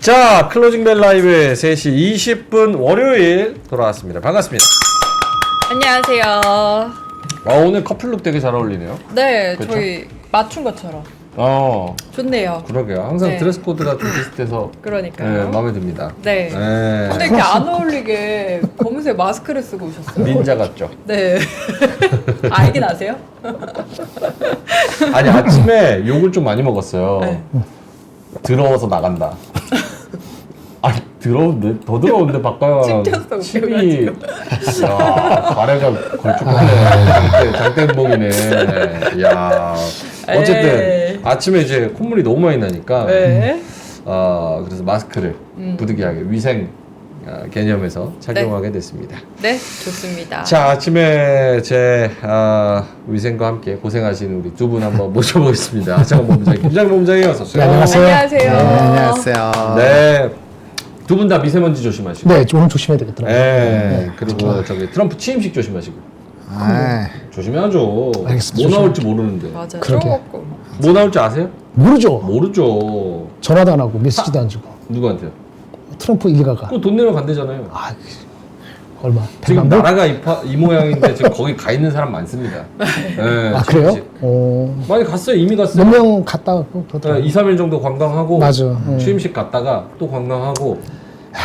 자, 클로징벨 라이브 3시 20분 월요일 돌아왔습니다. 반갑습니다. 안녕하세요. 오늘 커플룩 되게 잘 어울리네요. 네, 그쵸? 저희 맞춘 것처럼 좋네요. 그러게요. 항상 네. 드레스 코드가 좀 비슷해서 그러니까요. 네, 마음에 듭니다. 네. 네. 근데 이렇게 안 어울리게 검은색 마스크를 쓰고 오셨어요. 닌자 같죠? 네. 알긴 아세요? 아니, 아침에 욕을 좀 많이 먹었어요. 네. 더러워서 나간다. 아니, 더러운데? 더 더러운데, 박가영. 찢겼어, 침이. 야, 가래가 걸쭉하네. 장땡봉이네. 야 어쨌든, 에이. 아침에 이제 콧물이 너무 많이 나니까. 네. 그래서 마스크를 부득이하게 위생 개념에서 착용하게 됐습니다. 네, 좋습니다. 자, 아침에 제 위생과 함께 고생하시는 우리 두 분 한번 모셔보겠습니다. 하창원 본부장, 김장 본부장님 어서 오세요. 네, 안녕하세요. 안녕하세요. 네, 안녕하세요. 네, 두 분 다 미세먼지 조심하시고. 네, 오늘 조심해야 되겠더라고요. 네, 그리고 저기 트럼프 취임식 조심하시고. 아, 조심해야죠. 알겠습니다. 뭐 나올지 모르는데. 맞아요. 그러게. 조금. 뭐 나올지 아세요? 모르죠. 모르죠. 전화도 안 하고 메시지도 안 주고. 누구한테요? 트럼프 일가가. 그거 돈 내면 간대잖아요. 아, 얼마? 지금 100만 불? 나라가 이 모양인데 지금 거기 가 있는 사람 많습니다. 네, 아, 그래요? 취임식. 많이 갔어요. 이미 갔어요. 몇 명 갔다 왔고 그렇더라고요. 2, 3일 정도 관광하고 맞아. 취임식 갔다가 또 관광하고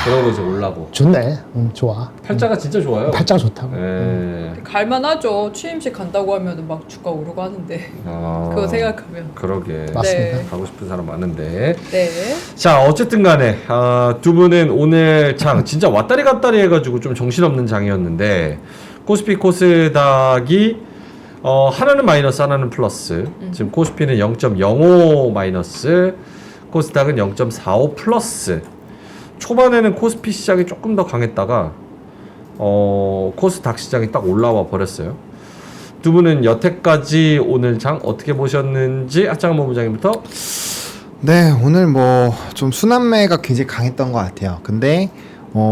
그러고 이제 올라고. 좋네. 좋아. 팔자가 진짜 좋아요. 팔자가 좋다고. 예. 갈만하죠. 취임식 간다고 하면 막 주가 오르고 하는데. 그거 생각하면. 그러게. 맞습니다. 네. 가고 싶은 사람 많은데. 네. 자, 어쨌든 간에 두 분은 오늘 장 진짜 왔다리 갔다리 해가지고 좀 정신없는 장이었는데 코스피 코스닥이 하나는 마이너스 하나는 플러스. 지금 코스피는 0.05 마이너스, 코스닥은 0.45 플러스. 초반에는 코스피 시장이 조금 더 강했다가 코스닥 시장이 딱 올라와 버렸어요. 두 분은 여태까지 오늘 장 어떻게 보셨는지 하창원 본부장님부터. 네, 오늘 뭐 좀 순환매가 굉장히 강했던 것 같아요. 근데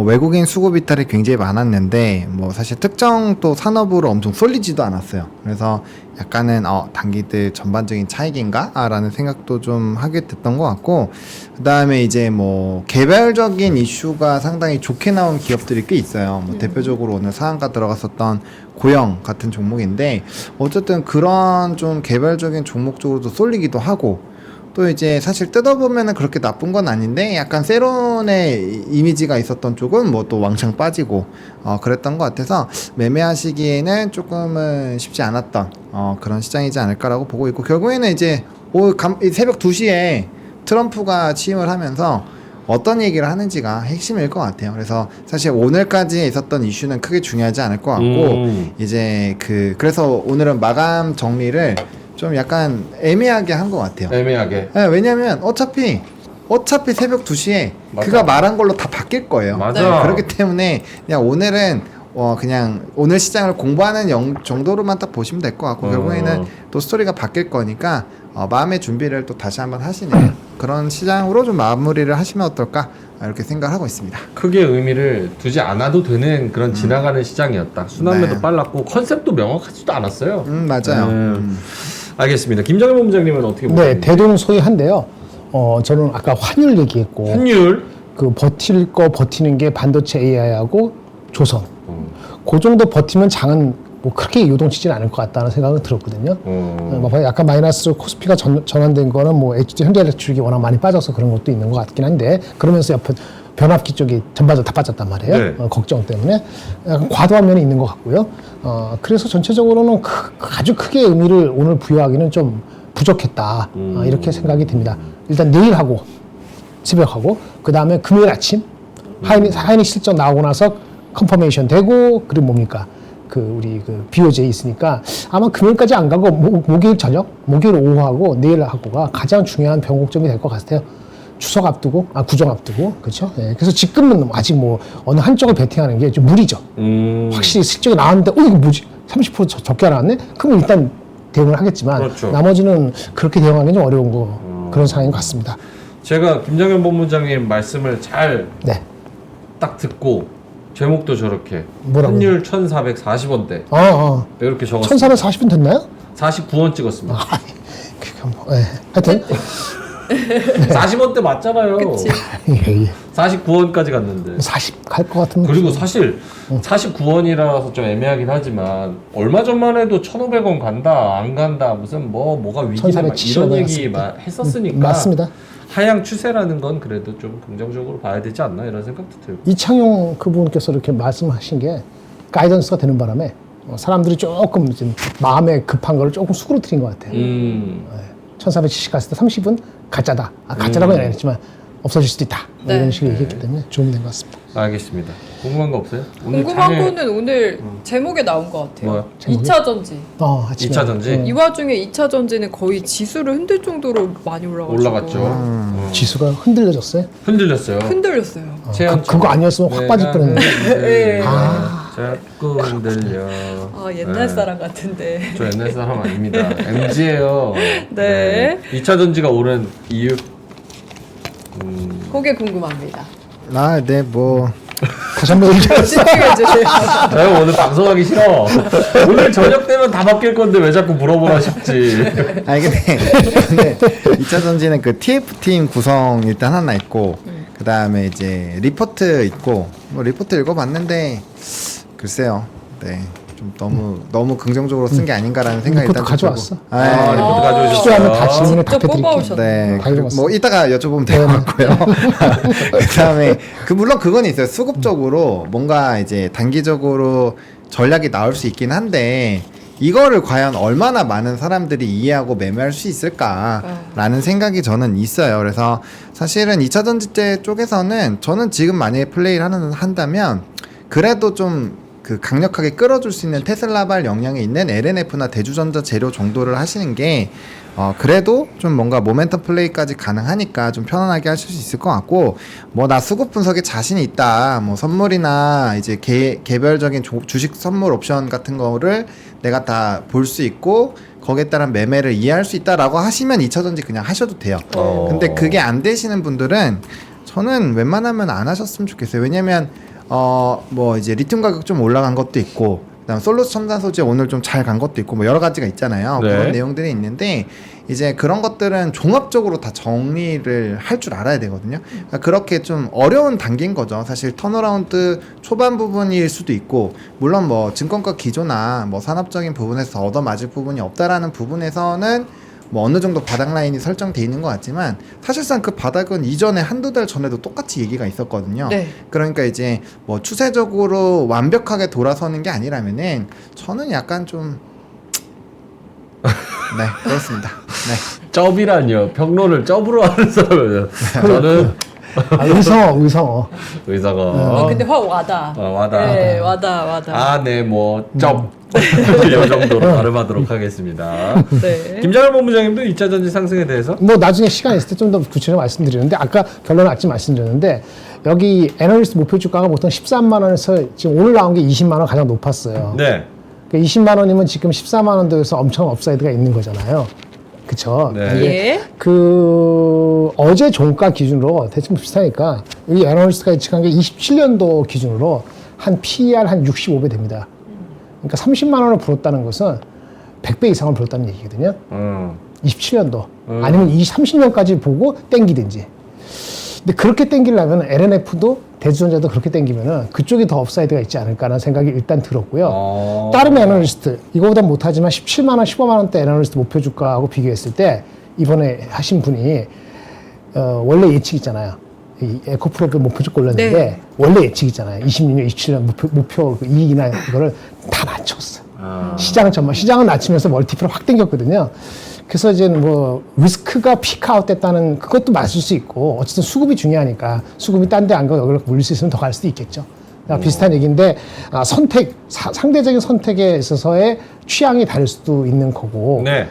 외국인 수급 이탈이 굉장히 많았는데 뭐 사실 특정 또 산업으로 엄청 쏠리지도 않았어요. 그래서 약간은 단기들 전반적인 차익인가? 라는 생각도 좀 하게 됐던 것 같고, 그 다음에 이제 뭐 개별적인 이슈가 상당히 좋게 나온 기업들이 꽤 있어요. 뭐 대표적으로 오늘 상한가 들어갔었던 고영 같은 종목인데, 어쨌든 그런 좀 개별적인 종목 쪽으로도 쏠리기도 하고, 또 이제 사실 뜯어보면은 그렇게 나쁜 건 아닌데 약간 세론의 이미지가 있었던 쪽은 뭐 또 왕창 빠지고 그랬던 것 같아서 매매하시기에는 조금은 쉽지 않았던 그런 시장이지 않을까라고 보고 있고, 결국에는 이제 새벽 2시에 트럼프가 취임을 하면서 어떤 얘기를 하는지가 핵심일 것 같아요. 그래서 사실 오늘까지 있었던 이슈는 크게 중요하지 않을 것 같고 이제 그래서 오늘은 마감 정리를 좀 약간 애매하게 한 것 같아요. 애매하게. 네, 왜냐면 어차피 새벽 2시에 맞아. 그가 말한 걸로 다 바뀔 거예요. 맞아. 네, 그렇기 때문에 그냥 오늘은 그냥 오늘 시장을 공부하는 정도로만 딱 보시면 될 것 같고, 결국에는 또 스토리가 바뀔 거니까 마음의 준비를 또 다시 한번 하시는 그런 시장으로 좀 마무리를 하시면 어떨까 이렇게 생각하고 있습니다. 크게 의미를 두지 않아도 되는 그런 지나가는 시장이었다. 순환매도 네. 빨랐고 컨셉도 명확하지도 않았어요. 맞아요. 알겠습니다. 김정일 본부장님은 어떻게 네, 보셨는지. 대동소이한데요. 저는 아까 환율 얘기했고, 환율. 그 버틸 거 버티는 게 반도체 AI하고 조선. 그 정도 버티면 장은 뭐 그렇게 요동치진 않을 것 같다는 생각은 들었거든요. 약간 마이너스로 코스피가 전환된 거는 뭐 현대에lectric이 워낙 많이 빠져서 그런 것도 있는 것 같긴 한데, 그러면서 옆에 변압기 쪽이 전반적으로 다 빠졌단 말이에요. 네. 걱정 때문에 약간 과도한 면이 있는 것 같고요. 그래서 전체적으로는 아주 크게 의미를 오늘 부여하기는 좀 부족했다. 이렇게 생각이 듭니다. 일단 내일하고 새벽하고 그 다음에 금요일 아침 하이닉 실적 나오고 나서 컨퍼메이션 되고, 그리고 뭡니까? 우리 BOJ 있으니까 아마 금요일까지 안 가고 목요일 저녁, 목요일 오후하고 내일하고가 가장 중요한 변곡점이 될 것 같아요. 추석 앞두고, 구정 앞두고, 그렇죠? 예, 그래서 지금은 아직 뭐 어느 한쪽을 베팅하는 게 좀 무리죠. 확실히 실적이 나왔는데, 이거 뭐지? 30% 적게 나왔네? 그럼 일단 대응을 하겠지만, 그렇죠. 나머지는 그렇게 대응하기 좀 어려운 그런 상황인 것 같습니다. 제가 김정일 본부장님 말씀을 잘 딱 네. 듣고 제목도 저렇게 뭐라고요? 환율 1,440원대 이렇게 적었어요. 1440원 됐나요? 49원 찍었습니다. 그니까 뭐, 예. 하여튼. 40원대 맞잖아요. 그치. 49원까지 갔는데. 40 갈 것 같으면 그리고 사실 49원이라서 좀 애매하긴 하지만 얼마 전만 해도 1,500원 간다 안 간다 무슨 뭐가 위기다 막 1470 이런 원 얘기 갔을 했었으니까 맞습니다. 하향 추세라는 건 그래도 좀 긍정적으로 봐야 되지 않나 이런 생각도 들고. 이창용 그분께서 이렇게 말씀하신 게 가이던스가 되는 바람에 사람들이 조금 좀 마음에 급한 걸 조금 수그러뜨린 것 같아요. 1470 갔을 때 30은 가짜다. 가짜라고는 안 했지만 없어질 수도 있다. 뭐 네. 이런 식으로 얘기했기 때문에 도움이 된 것 같습니다. 알겠습니다. 궁금한 거 없어요? 오늘 궁금한 장에- 거는 오늘 제목에 나온 것 같아요. 뭐요? 제목이? 2차 전지. 아침에. 2차 전지? 이 와중에 2차 전지는 거의 지수를 흔들 정도로 많이 올라가지고 지수가 흔들려졌어요. 흔들렸어요. 흔들렸어요. 그거 아니었으면 확 빠질 뻔했는데. 네. 자꾸 흔들려. 아 옛날 사람 같은데. 저 옛날 사람 아닙니다. MG예요. 네. 2차 전지가 오른 이유? 그게 궁금합니다. 네, 뭐 다시 한번 얘기해주세요. 집중해 주세요. 저요 오늘 방송하기 싫어. 오늘 저녁 되면 다 바뀔 건데 왜 자꾸 물어보나 싶지. 아니 근데 2차 전지는 그 TF 팀 구성 일단 하나 있고 그 다음에 이제 리포트 있고 뭐 리포트 읽어봤는데 글쎄요, 네. 좀 너무 긍정적으로 쓴 게 아닌가라는 생각이 리포트 일단 좀 가져왔어? 들고. 네. 리포트 가져오셨어요. 필요하면 다 질문에 직접 답해드릴게요. 뽑아오셨네. 네, 다 읽어봤어요. 뭐 이따가 여쭤보면 될 것 같고요. 그다음에 물론 그건 있어요. 수급적으로 뭔가 이제 단기적으로 전략이 나올 수 있긴 한데 이거를 과연 얼마나 많은 사람들이 이해하고 매매할 수 있을까라는 생각이 저는 있어요. 그래서 사실은 2차 전지제 쪽에서는 저는 지금 만약에 플레이를 한다면 그래도 좀 그 강력하게 끌어줄 수 있는 테슬라발 역량이 있는 LNF나 대주전자 재료 정도를 하시는 게 그래도 좀 뭔가 모멘텀 플레이까지 가능하니까 좀 편안하게 하실 수 있을 것 같고 뭐 나 수급 분석에 자신이 있다 뭐 선물이나 이제 개별적인 주식 선물 옵션 같은 거를 내가 다 볼 수 있고 거기에 따른 매매를 이해할 수 있다라고 하시면 2차 전지 그냥 하셔도 돼요. 근데 그게 안 되시는 분들은 저는 웬만하면 안 하셨으면 좋겠어요. 왜냐면 뭐 이제 리튬 가격 좀 올라간 것도 있고 그다음 솔루스 첨단 소재 오늘 좀 잘 간 것도 있고 뭐 여러 가지가 있잖아요. 네. 그런 내용들이 있는데 이제 그런 것들은 종합적으로 다 정리를 할 줄 알아야 되거든요. 그러니까 그렇게 좀 어려운 단계인 거죠. 사실 턴어라운드 초반 부분일 수도 있고 물론 뭐 증권가 기조나 뭐 산업적인 부분에서 얻어맞을 부분이 없다라는 부분에서는 뭐 어느 정도 바닥 라인이 설정돼 있는 것 같지만 사실상 그 바닥은 이전에 한두 달 전에도 똑같이 얘기가 있었거든요. 네. 그러니까 이제 뭐 추세적으로 완벽하게 돌아서는 게 아니라면은 저는 약간 좀 네, 그렇습니다. 네. 쩝이라뇨. 평론을 쩝으로 하는 사람이에요. 저는 의성어. 의사가. 근데 확 와다. 와다. 네, 와다. 아, 네, 뭐 쩝. 이 정도로 발음하도록 하겠습니다. 네. 김장할 본부장님도 2차 전지 상승에 대해서 뭐 나중에 시간 있을 때 좀 더 구체적으로 말씀드리는데 아까 결론은 아직 말씀드렸는데 여기 애널리스트 목표 주가가 보통 13만 원에서 지금 오늘 나온 게 20만 원 가장 높았어요. 네. 그러니까 20만 원이면 지금 14만 원대에서 엄청 업사이드가 있는 거잖아요. 그쵸? 네. 근데 예. 그 어제 종가 기준으로 대충 비슷하니까 여기 애널리스트가 예측한 게 27년도 기준으로 한 PER 한 65배 됩니다. 그러니까 30만 원을 불었다는 것은 100배 이상을 불었다는 얘기거든요. 27년도 아니면 30년까지 보고 땡기든지. 근데 그렇게 땡기려면 LNF도 대주전자도 그렇게 땡기면은 그쪽이 더 업사이드가 있지 않을까라는 생각이 일단 들었고요. 다른 애널리스트 이거보다 못하지만 17만 원, 15만 원대 애널리스트 목표 주가하고 비교했을 때 이번에 하신 분이 원래 예측 있잖아요. 이 에코프로그 목표 주가 올렸는데 네. 원래 예측 있잖아요. 26년, 27년 목표 그 이익이나 이거를 다 맞췄어요. 시장은 낮추면서 멀티플을 확 당겼거든요. 그래서 이제 뭐 리스크가 피크아웃 됐다는 그것도 맞을 수 있고 어쨌든 수급이 중요하니까 수급이 딴 데 안 가고 여기로 물릴 수 있으면 더 갈 수도 있겠죠. 비슷한 얘기인데 상대적인 선택에 있어서의 취향이 다를 수도 있는 거고 네.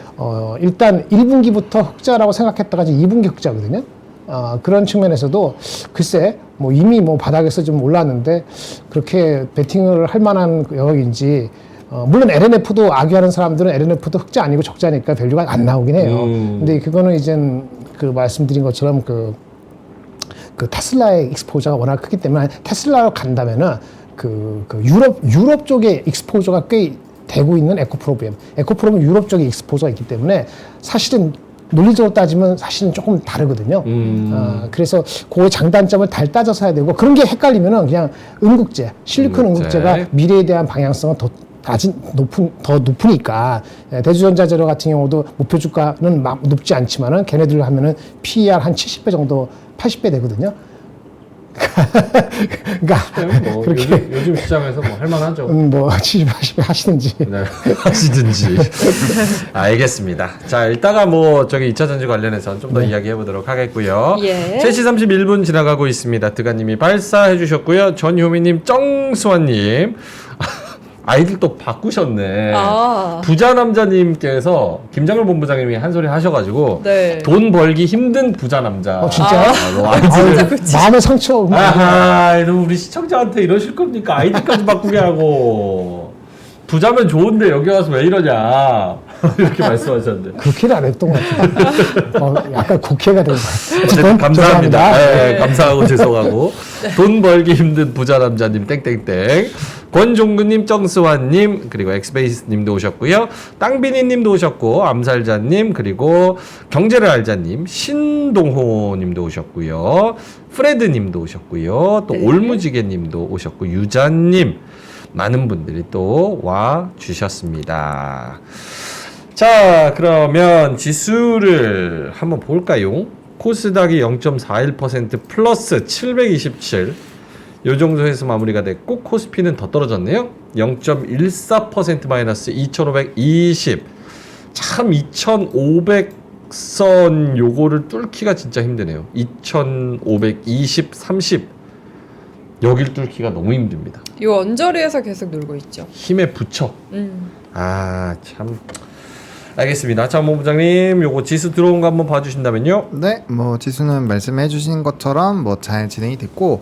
일단 1분기부터 흑자라고 생각했다가 이제 2분기 흑자거든요. 그런 측면에서도 글쎄 뭐 이미 뭐 바닥에서 좀 올랐는데 그렇게 베팅을 할 만한 영역인지 물론 LNF도 악유하는 사람들은 LNF도 흑자 아니고 적자니까 밸류가 안 나오긴 해요. 근데 그거는 이젠 그 말씀드린 것처럼 그 테슬라의 익스포저가 워낙 크기 때문에 테슬라로 간다면은 그 유럽 쪽에 익스포저가 꽤 되고 있는 에코프로비엠 유럽 쪽에 익스포저가 있기 때문에 사실은 논리적으로 따지면 사실은 조금 다르거든요. 그래서 그 장단점을 잘 따져서 해야 되고 그런 게 헷갈리면은 그냥 음극재, 실리콘 음극재. 음극재가 미래에 대한 방향성은 더 높으니까 대주전자 재료 같은 경우도 목표 주가는 높지 않지만은 걔네들 하면은 PER 한 70배 정도 80배 되거든요. 그러니까 뭐 그렇게 요즘 시장에서 뭐 할만하죠. 뭐 70, 80배 하시든지. 네, 하시든지. 알겠습니다. 자, 이따가 뭐 저기 2차 전지 관련해서 좀 더 이야기해 보도록 하겠고요. 예. 3시 31분 지나가고 있습니다. 드가님이 발사해 주셨고요. 전효미님, 정수환님. 아이들 또 바꾸셨네. 아. 부자 남자님께서 김장걸 본부장님이 한 소리 하셔가지고 네. 돈 벌기 힘든 부자 남자. 진짜요? 아이디를. 마음의 상처. 아하, 너무 우리 시청자한테 이러실 겁니까? 아이디까지 바꾸게 하고. 부자면 좋은데 여기 와서 왜 이러냐. 이렇게 말씀하셨는데. 그렇게는 안 했던 것 같아요. 약간 국회가 된 것 같아요. 어쨌든 감사합니다. 네, 네. 감사하고 죄송하고. 돈 벌기 힘든 부자 남자님 땡땡땡. 권종근님, 정스완님, 그리고 엑스베이스님도 오셨고요. 땅비니님도 오셨고, 암살자님, 그리고 경제를 알자님, 신동호님도 오셨고요. 프레드님도 오셨고요. 또 네. 올무지개님도 오셨고, 유자님, 많은 분들이 또 와 주셨습니다. 자, 그러면 지수를 한번 볼까요? 코스닥이 0.41% 플러스 727. 요 정도에서 마무리가 됐고, 코스피는 더 떨어졌네요. 0.14% 마이너스 2520. 참 2500선 요거를 뚫기가 진짜 힘드네요. 2520, 30. 여길 뚫기가 너무 힘듭니다. 이 언저리에서 계속 놀고 있죠. 힘에 붙여. 아, 참. 알겠습니다. 자, 본부장님, 요거 지수 들어온 거 한번 봐주신다면요. 네, 뭐 지수는 말씀해 주신 것처럼 뭐 잘 진행이 됐고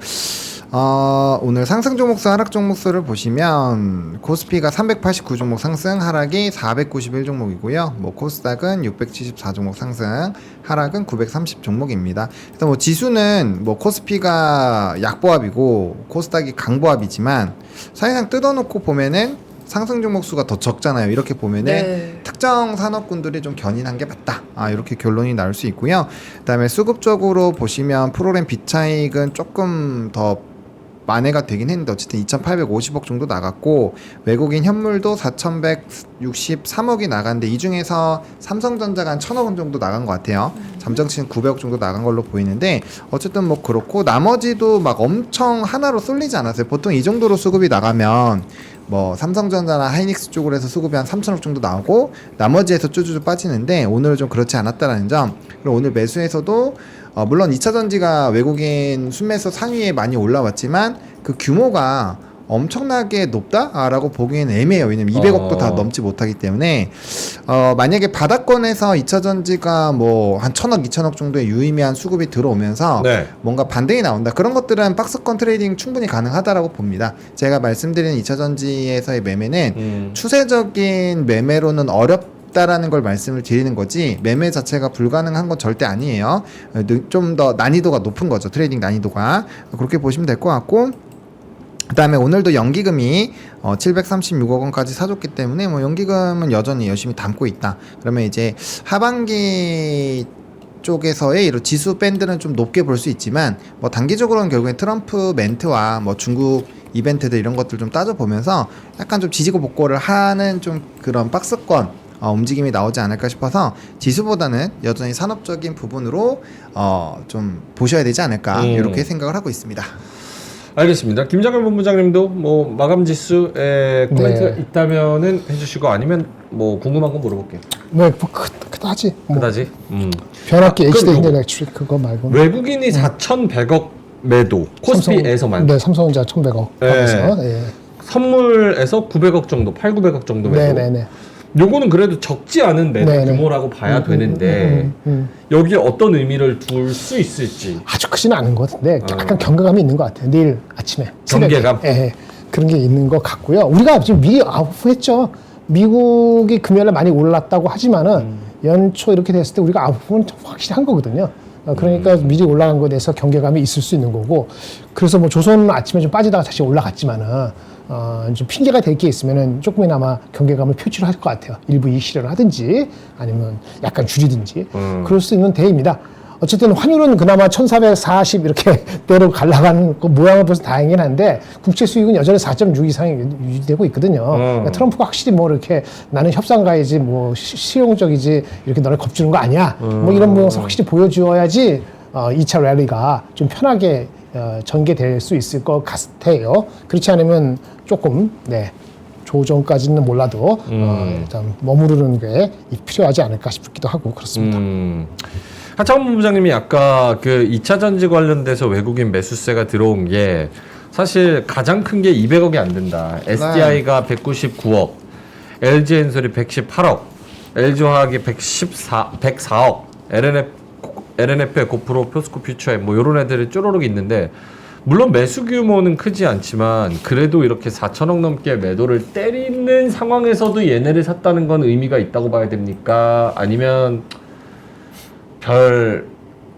오늘 상승 종목수 하락 종목수를 보시면 코스피가 389 종목 상승, 하락이 491 종목이고요. 뭐 코스닥은 674 종목 상승, 하락은 930 종목입니다. 그래서 뭐 지수는 뭐 코스피가 약보합이고 코스닥이 강보합이지만 사실상 뜯어놓고 보면은 상승 종목 수가 더 적잖아요. 이렇게 보면은 네. 특정 산업군들이 좀 견인한 게 맞다. 이렇게 결론이 나올 수 있고요. 그다음에 수급적으로 보시면 프로그램 비차익은 조금 더 만회가 되긴 했는데 어쨌든 2,850억 정도 나갔고 외국인 현물도 4,163억이 나갔는데 이 중에서 삼성전자가 한 1,000억 원 정도 나간 것 같아요. 잠정치는 900억 정도 나간 걸로 보이는데 어쨌든 뭐 그렇고 나머지도 막 엄청 하나로 쏠리지 않았어요. 보통 이 정도로 수급이 나가면 뭐 삼성전자나 하이닉스 쪽으로 해서 수급이 한 3,000억 정도 나오고 나머지에서 쭈쭈쭈 빠지는데 오늘은 좀 그렇지 않았다라는 점. 그리고 오늘 매수에서도 물론 2차 전지가 외국인 순매수 상위에 많이 올라왔지만 그 규모가 엄청나게 높다라고 보기에는 애매해요. 왜냐면 200억도 다 넘지 못하기 때문에 만약에 바닥권에서 2차 전지가 뭐 한 1,000억, 2,000억 정도의 유의미한 수급이 들어오면서 네. 뭔가 반등이 나온다. 그런 것들은 박스권 트레이딩 충분히 가능하다라고 봅니다. 제가 말씀드린 2차 전지에서의 매매는 추세적인 매매로는 어렵다라는 걸 말씀을 드리는 거지 매매 자체가 불가능한 건 절대 아니에요. 좀 더 난이도가 높은 거죠. 트레이딩 난이도가. 그렇게 보시면 될 것 같고 그 다음에 오늘도 연기금이 736억 원까지 사줬기 때문에 뭐 연기금은 여전히 열심히 담고 있다. 그러면 이제 하반기 쪽에서의 이런 지수 밴드는 좀 높게 볼 수 있지만 뭐 단기적으로는 결국엔 트럼프 멘트와 뭐 중국 이벤트들 이런 것들 좀 따져보면서 약간 좀 지지고 복고를 하는 좀 그런 박스권 움직임이 나오지 않을까 싶어서 지수보다는 여전히 산업적인 부분으로 좀 보셔야 되지 않을까 이렇게 생각을 하고 있습니다. 알겠습니다. 김장걸 본부장님도 뭐 마감 지수에 코멘트가 네. 있다면은 해주시고 아니면 뭐 궁금한 거 물어볼게요. 네, 뭐 그다지. 뭐 그다지. 변압기 그럼 HD 요거. 일렉트릭 그거 말고. 외국인이 4,100억 매도 코스피에서만 네, 삼성전자 1,100억 하면서. 예. 선물에서 900억 정도, 8,900억 정도 매도. 네네네. 요거는 그래도 적지 않은 매도 네네. 규모라고 봐야 되는데 여기에 어떤 의미를 둘 수 있을지. 아주 크지는 않은 것 같은데 약간 경계감이 있는 것 같아요. 내일 아침에. 경계감? 새벽에. 예, 그런 게 있는 것 같고요. 우리가 지금 미리 아웃했죠. 미국이 금요일에 많이 올랐다고 하지만은 연초 이렇게 됐을 때 우리가 아웃은 확실히 한 거거든요. 그러니까 미리 올라간 것에 대해서 경계감이 있을 수 있는 거고 그래서 뭐 조선은 아침에 좀 빠지다가 다시 올라갔지만은 좀 핑계가 될 게 있으면은 조금이나마 경계감을 표출할 것 같아요. 일부 이익 실현을 하든지 아니면 약간 줄이든지 그럴 수 있는 대입니다. 어쨌든 환율은 그나마 1440 이렇게 대로 갈라가는 그 모양을 봐서 다행이긴 한데 국채 수익은 여전히 4.6 이상이 유지되고 있거든요. 그러니까 트럼프가 확실히 뭐 이렇게 나는 협상 가야지 뭐 실용적이지 이렇게 너를 겁주는 거 아니야. 뭐 이런 모양을 확실히 보여주어야지 2차 랠리가 좀 편하게 전개될 수 있을 것 같아요. 그렇지 않으면 조금 조정까지는 몰라도 일단 머무르는 게 필요하지 않을까 싶기도 하고 그렇습니다. 하창원 본부장님이 아까 그 2차 전지 관련돼서 외국인 매수세가 들어온 게 사실 가장 큰 게 200억이 안 된다. SDI가 199억, LG엔솔이 118억, LG화학이 104억, LNF의 고프로, 포스코 퓨처엠 뭐 이런 애들이 쪼로록 있는데 물론 매수 규모는 크지 않지만 그래도 이렇게 4천억 넘게 매도를 때리는 상황에서도 얘네를 샀다는 건 의미가 있다고 봐야 됩니까? 아니면 별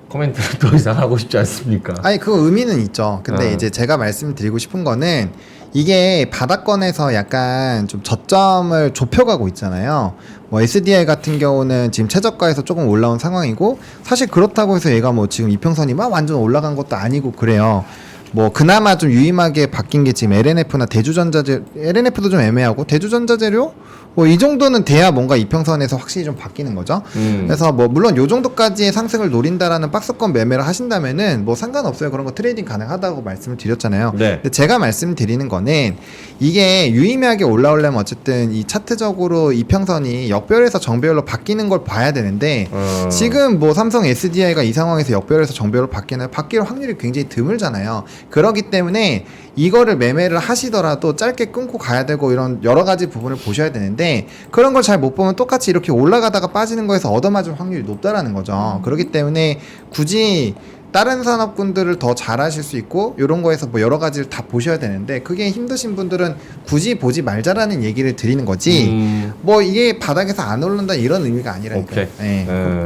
코멘트를 더 이상 하고 싶지 않습니까? 아니 그 의미는 있죠. 근데 이제 제가 말씀드리고 싶은 거는 이게 바닥권에서 약간 좀 저점을 좁혀가고 있잖아요. 뭐 SDI 같은 경우는 지금 최저가에서 조금 올라온 상황이고 사실 그렇다고 해서 얘가 뭐 지금 이평선이 막 완전 올라간 것도 아니고 그래요. 뭐 그나마 좀 유의하게 바뀐 게 지금 LNF나 대주전자재 LNF도 좀 애매하고 대주전자재료 뭐 이 정도는 돼야 뭔가 이평선에서 확실히 좀 바뀌는 거죠. 그래서 뭐 물론 요 정도까지의 상승을 노린다라는 박스권 매매를 하신다면은 뭐 상관없어요. 그런 거 트레이딩 가능하다고 말씀을 드렸잖아요. 네. 근데 제가 말씀드리는 거는 이게 유의미하게 올라오려면 어쨌든 이 차트적으로 이평선이 역별에서 정배열로 바뀌는 걸 봐야 되는데 지금 뭐 삼성 SDI가 이 상황에서 역별에서 정배열로 바뀔 확률이 굉장히 드물잖아요. 그렇기 때문에 이거를 매매를 하시더라도 짧게 끊고 가야 되고 이런 여러 가지 부분을 보셔야 되는데 그런 걸 잘 못 보면 똑같이 이렇게 올라가다가 빠지는 거에서 얻어맞을 확률이 높다라는 거죠. 그렇기 때문에 굳이 다른 산업군들을 더 잘하실 수 있고 이런 거에서 뭐 여러 가지를 다 보셔야 되는데 그게 힘드신 분들은 굳이 보지 말자라는 얘기를 드리는 거지 뭐 이게 바닥에서 안 오른다 이런 의미가 아니라니까요.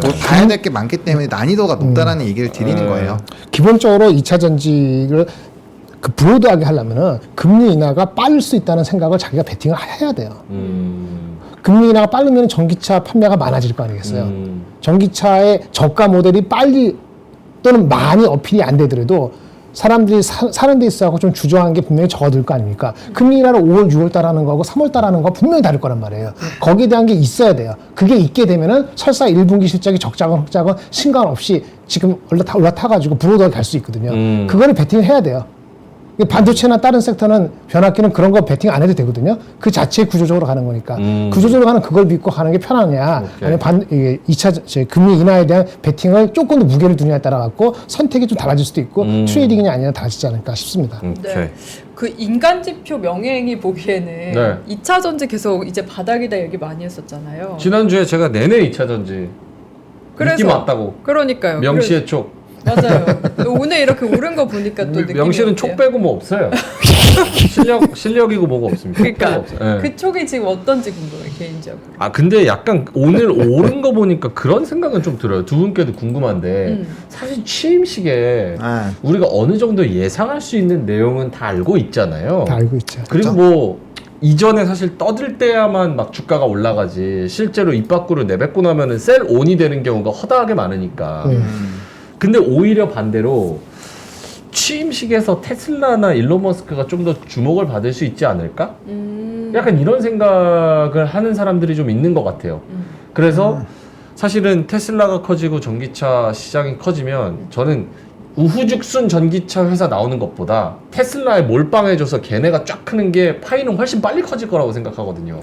뭐 봐야 될 게 많기 때문에 난이도가 높다라는 얘기를 드리는 거예요. 기본적으로 2차 전지를 그 브로드하게 하려면은 금리 인하가 빠를 수 있다는 생각을 자기가 베팅을 해야 돼요. 금리 인하가 빠르면 전기차 판매가 많아질 거 아니겠어요. 전기차의 저가 모델이 빨리 또는 많이 어필이 안 되더라도 사람들이 사는 데 있어서 좀 주저하는 게 분명히 적어들 거 아닙니까? 금리 인하를 5월, 6월 달 하는 거하고 3월 달 하는 거 분명히 다를 거란 말이에요. 거기에 대한 게 있어야 돼요. 그게 있게 되면은 설사 1분기 실적이 적자건 흑자건 상관없이 지금 올라타가지고 브로드하게 갈 수 있거든요. 그거를 베팅을 해야 돼요. 반도체나 다른 섹터는 변압기는 그런 거 베팅 안 해도 되거든요. 그 자체의 구조적으로 가는 거니까. 구조적으로 가는 그걸 믿고 가는 게 편하냐. 아니면 이게 2차 금리 인하에 대한 베팅을 조금 더 무게를 두느냐에 따라 갖고 선택이 좀 달라질 수도 있고 트레이딩이냐 아니냐 달라지지 않을까 싶습니다. 네. 그 인간지표 명예행위 보기에는 2차 전지 계속 이제 바닥이다 얘기 많이 했었잖아요. 지난주에 제가 내내 2차 전지 느낌 왔다고. 그러니까요. 명시의 촉. 맞아요. 오늘 이렇게 오른 거 보니까 또 느낌이 명시는 어때요? 촉 빼고 뭐 없어요. 실력이고 뭐가 없습니다. 그러니까 그 촉이 지금 어떤지 궁금해요, 개인적으로. 아 근데 약간 오늘 오른 거 보니까 그런 생각은 좀 들어요. 두 분께도 궁금한데 사실 취임식에 우리가 어느 정도 예상할 수 있는 내용은 다 알고 있잖아요. 다 알고 있죠. 그리고 뭐 이전에 사실 떠들 때야만 막 주가가 올라가지 실제로 입 밖으로 내뱉고 나면은 셀 온이 되는 경우가 허다하게 많으니까. 근데 오히려 반대로 취임식에서 테슬라나 일론 머스크가 좀 더 주목을 받을 수 있지 않을까? 약간 이런 생각을 하는 사람들이 좀 있는 것 같아요. 그래서 사실은 테슬라가 커지고 전기차 시장이 커지면 저는 우후죽순 전기차 회사 나오는 것보다 테슬라에 몰빵해줘서 걔네가 쫙 크는 게 파이는 훨씬 빨리 커질 거라고 생각하거든요.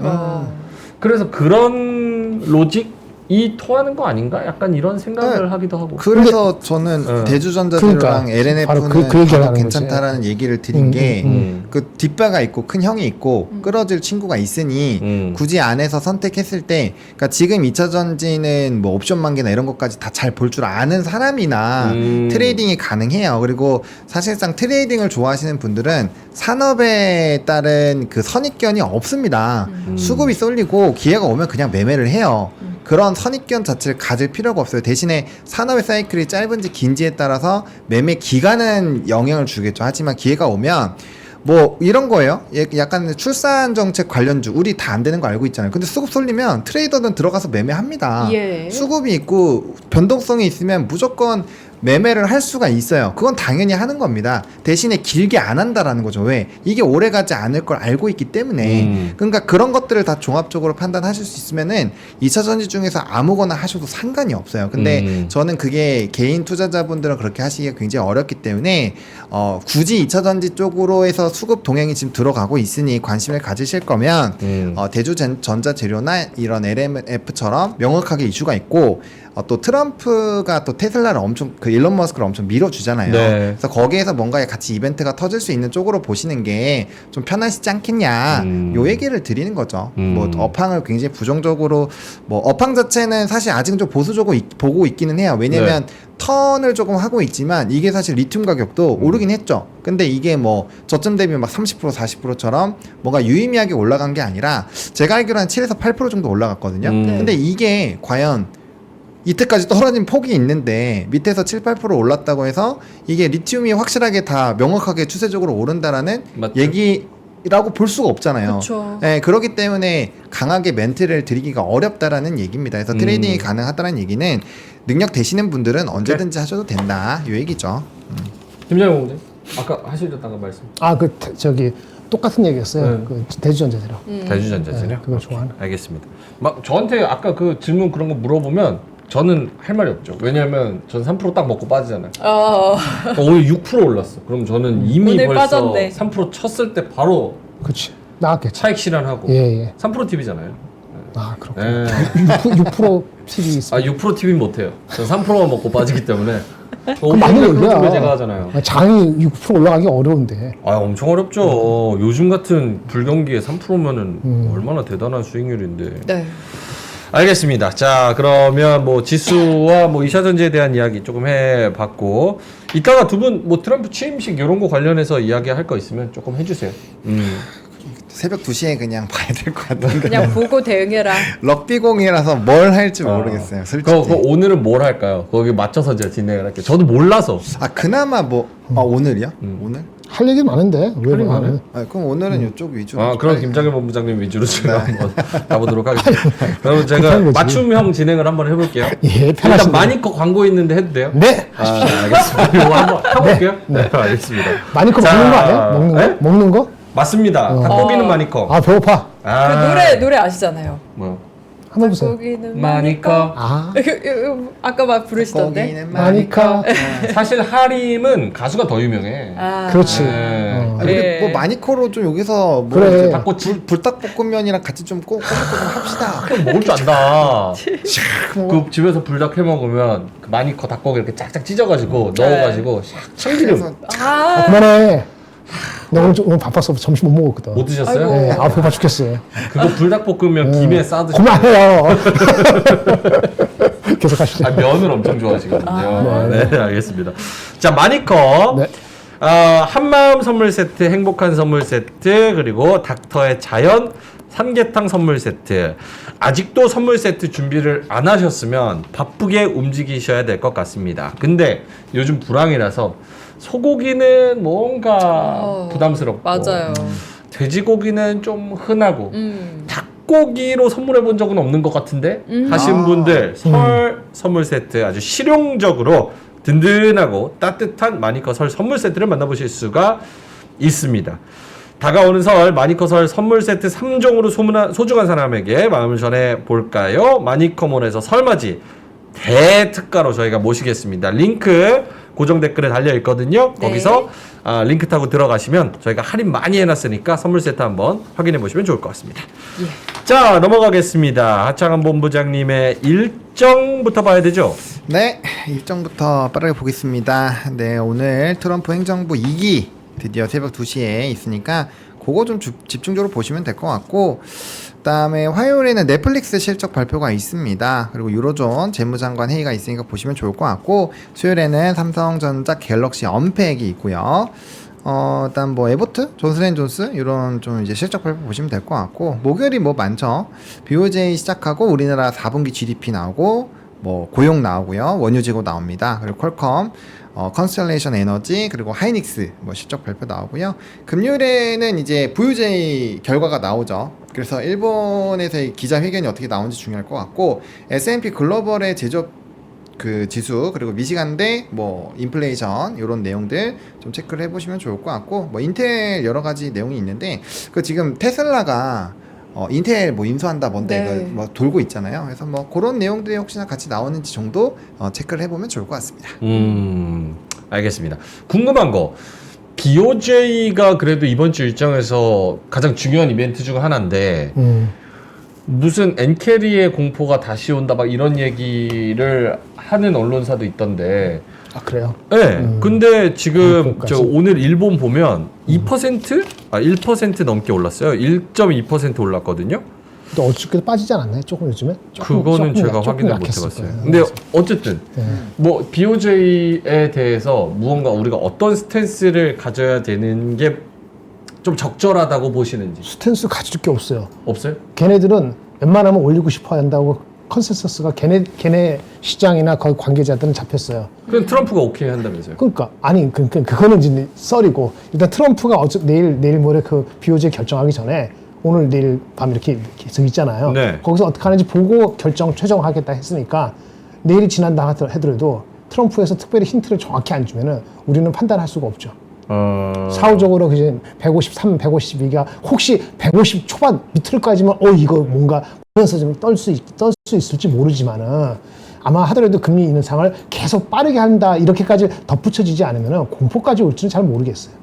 그래서 그런 로직이 통하는 거 아닌가? 약간 이런 생각을 하기도 하고. 그래서 저는 대주전자재료랑 LNF는 그 바로 괜찮다라는 얘기를 드린 게 그 뒷바가 있고 큰 형이 있고 끌어줄 친구가 있으니 굳이 안에서 선택했을 때 그러니까 지금 2차 전지는 뭐 옵션 만기나 이런 것까지 다 잘 볼 줄 아는 사람이나 트레이딩이 가능해요. 그리고 사실상 트레이딩을 좋아하시는 분들은 산업에 따른 그 선입견이 없습니다. 수급이 쏠리고 기회가 오면 그냥 매매를 해요. 그런 선입견 자체를 가질 필요가 없어요. 대신에 산업의 사이클이 짧은지 긴지에 따라서 매매 기간은 영향을 주겠죠. 하지만 기회가 오면 뭐 이런 거예요. 약간 출산 정책 관련주 우리 다 안 되는 거 알고 있잖아요. 근데 수급 쏠리면 트레이더는 들어가서 매매합니다. 예. 수급이 있고 변동성이 있으면 무조건 매매를 할 수가 있어요. 그건 당연히 하는 겁니다. 대신에 길게 안 한다라는 거죠. 왜? 이게 오래 가지 않을 걸 알고 있기 때문에. 그러니까 그런 것들을 다 종합적으로 판단하실 수 있으면은 2차 전지 중에서 아무거나 하셔도 상관이 없어요. 근데 저는 그게 개인 투자자분들은 그렇게 하시기가 굉장히 어렵기 때문에 굳이 2차 전지 쪽으로 해서 수급 동향이 지금 들어가고 있으니 관심을 가지실 거면 대주전자재료나 이런 LMF처럼 명확하게 이슈가 있고 또 트럼프가 또 테슬라를 엄청 그 일론 머스크를 엄청 밀어주잖아요. 네. 그래서 거기에서 뭔가 같이 이벤트가 터질 수 있는 쪽으로 보시는 게 좀 편하시지 않겠냐. 요 얘기를 드리는 거죠. 뭐 업황을 굉장히 부정적으로 뭐 업황 자체는 사실 아직은 좀 보수적으로 보고 있기는 해요. 왜냐면 턴을 조금 하고 있지만 이게 사실 리튬 가격도 오르긴 했죠. 근데 이게 뭐 저점 대비 막 30% 40%처럼 뭔가 유의미하게 올라간 게 아니라 제가 알기로 한 7에서 8% 정도 올라갔거든요. 근데 이게 과연 이때까지 떨어진 폭이 있는데 밑에서 7, 8% 올랐다고 해서 이게 리튬이 확실하게 다 명확하게 추세적으로 오른다라는 맞죠. 얘기라고 볼 수가 없잖아요. 그쵸. 네, 그렇기 때문에 강하게 멘트를 드리기가 어렵다라는 얘기입니다. 그래서 트레이딩이 가능하다는 얘기는 능력 되시는 분들은 언제든지 하셔도 된다 이 얘기죠. 김장현 공장님 아까 하시려다가 말씀. 저기 똑같은 얘기였어요. 네. 그 대주전자재료. 대주전자재료. 네, 그걸 좋아하는. 알겠습니다. 막 저한테 아까 그 질문 그런 거 물어보면 저는 할 말이 없죠. 왜냐하면 전 3% 딱 먹고 빠지잖아요. 오늘 6% 올랐어. 그럼 저는 이미 오늘 벌써 빠졌네. 3% 쳤을 때 바로 그렇지. 나왔겠지. 차익 실현하고 예. 3% TV잖아요. 아, 그렇군요. 네. 6% TV 있어. 6% TV 못해요. 전 3%만 먹고 빠지기 때문에. 맞는 얘기야. TV 제가 하잖아요. 장이 6% 올라가기 어려운데. 엄청 어렵죠. 요즘 같은 불경기에 3%면은 얼마나 대단한 수익률인데. 네. 알겠습니다. 자, 그러면 뭐 지수와 뭐 2차 전지에 대한 이야기 조금 해봤고, 이따가 두 분 뭐 트럼프 취임식 이런 거 관련해서 이야기할 거 있으면 조금 해주세요. 새벽 2시에 그냥 봐야 될 것 같은데. 그냥 보고 대응해라. 럭비공이라서 뭘 할지 모르겠어요. 솔직히. 그 오늘은 뭘 할까요? 거기 맞춰서 제가 진행을 할게요. 저도 몰라서. 그나마 뭐 오늘이요? 오늘? 할 얘기 많은데 왜 할 얘기 뭐 많아요? 그럼 오늘은 이쪽 위주로. 그럼 김장현 본부장님 위주로 제가 한번 가보도록 하겠습니다. 그러면 제가 그렇다는 거지. 맞춤형 진행을 한번 해볼게요. 예, 일단 편하시네요. 마니커 광고 있는데 해도 돼요? 네. 알겠습니다. 이거 한번 해볼게요. 네, 알겠습니다. 마니커 자, 먹는 거 아니에요? 먹는 거? 네? 먹는 거? 맞습니다. 닭고기는 마니커. 아, 배고파. 그 노래 아시잖아요. 뭐요? 한번 보세요. 거기는 마니커. 아, 아까 막 부르시던데. 거기는 마니커. 사실 하림은 가수가 더 유명해. 그렇지. 네. 우리 네. 뭐 마니코로 좀 여기서 뭐 그래. 이렇게 불닭볶음면이랑 같이 좀 꼭 합시다. 그럼 먹을 줄 안다. 그 집에서 불닭 해 먹으면 그 마니커 닭고기 이렇게 짝짝 찢어가지고 넣어가지고 샥 참기름 그래서 그만해. 나 오늘 바빠서 점심 못 먹었거든. 못 드셨어요? 네, 배고파 죽겠어요. 그거 불닭볶음면 김에 싸드시. 그만해요. 계속 하시죠. 면을 엄청 좋아하시거든요. 네, 알겠습니다. 자, 마니커. 네. 한마음 선물 세트, 행복한 선물 세트, 그리고 닥터의 자연 삼계탕 선물 세트. 아직도 선물 세트 준비를 안 하셨으면 바쁘게 움직이셔야 될 것 같습니다. 근데 요즘 불황이라서 소고기는 뭔가 부담스럽고, 맞아요. 돼지고기는 좀 흔하고, 닭고기로 선물해 본 적은 없는 것 같은데 하신 분들 설 선물 세트 아주 실용적으로 든든하고 따뜻한 마니커 설 선물 세트를 만나보실 수가 있습니다. 다가오는 설 마니커 설 선물 세트 3종으로 소중한 사람에게 마음을 전해 볼까요? 마니커몰에서 설맞이 대특가로 저희가 모시겠습니다. 링크 고정 댓글에 달려 있거든요. 네. 거기서 링크 타고 들어가시면 저희가 할인 많이 해놨으니까 선물 세트 한번 확인해 보시면 좋을 것 같습니다. 자, 넘어가겠습니다. 하창한 본부장님의 일정부터 봐야 되죠? 네, 일정부터 빠르게 보겠습니다. 네, 오늘 트럼프 행정부 2기 드디어 새벽 2시에 있으니까 그거 좀 집중적으로 보시면 될 것 같고, 그다음에 화요일에는 넷플릭스 실적 발표가 있습니다. 그리고 유로존 재무장관 회의가 있으니까 보시면 좋을 것 같고, 수요일에는 삼성전자 갤럭시 언팩이 있고요. 일단 뭐 에버트, 존슨앤존스 이런 좀 이제 실적 발표 보시면 될 것 같고 목요일이 뭐 많죠. BOJ 시작하고 우리나라 4분기 GDP 나오고 뭐 고용 나오고요. 원유지고 나옵니다. 그리고 퀄컴, 컨스텔레이션 에너지 그리고 하이닉스 뭐 실적 발표 나오고요. 금요일에는 이제 VOJ 결과가 나오죠. 그래서 일본에서의 기자회견이 어떻게 나오는지 중요할 것 같고 S&P 글로벌의 제조업 그 지수 그리고 미시간대 뭐 인플레이션 이런 내용들 좀 체크를 해보시면 좋을 것 같고 뭐 인텔 여러 가지 내용이 있는데 그 지금 테슬라가 인텔 뭐 인수한다 뭔데 네. 이거 뭐 돌고 있잖아요. 그래서 뭐 그런 내용들이 혹시나 같이 나오는지 정도 체크를 해보면 좋을 것 같습니다. 알겠습니다. 궁금한 거 BOJ가 그래도 이번 주 일정에서 가장 중요한 이벤트 중 하나인데 무슨 엔캐리의 공포가 다시 온다 막 이런 얘기를 하는 언론사도 있던데. 아 그래요? 네. 근데 지금 공포까지? 저 오늘 일본 보면 2%? 1% 넘게 올랐어요. 1.2% 올랐거든요. 또 어저께도 빠지지 않았나요? 조금 요즘에? 그거는 제가 조금 확인을 못 약했을 해봤어요. 거예요. 근데 어쨌든 네. 뭐 BOJ에 대해서 무언가 우리가 어떤 스탠스를 가져야 되는 게 좀 적절하다고 보시는지. 스탠스 가질 게 없어요. 없어요? 걔네들은 웬만하면 올리고 싶어 한다고 컨센서스가 걔네 시장이나 거기 관계자들은 잡혔어요. 그럼 트럼프가 오케이 한다면서요? 그러니까 아니 그거는 이제 썰이고 일단 트럼프가 내일 모레 그 BOJ 결정하기 전에 오늘 내일 밤 이렇게 계속 있잖아요. 네. 거기서 어떻게 하는지 보고 최종하겠다 했으니까 내일이 지난다 하더라도 트럼프에서 특별히 힌트를 정확히 안 주면은 우리는 판단할 수가 없죠. 사후적으로 그제 153, 152가 혹시 150 초반 밑을까지만 이거 뭔가 보면서 좀 떨 수 있을지 모르지만은 아마 하더라도 금리 인상을 계속 빠르게 한다 이렇게까지 덧붙여지지 않으면은 공포까지 올지는 잘 모르겠어요.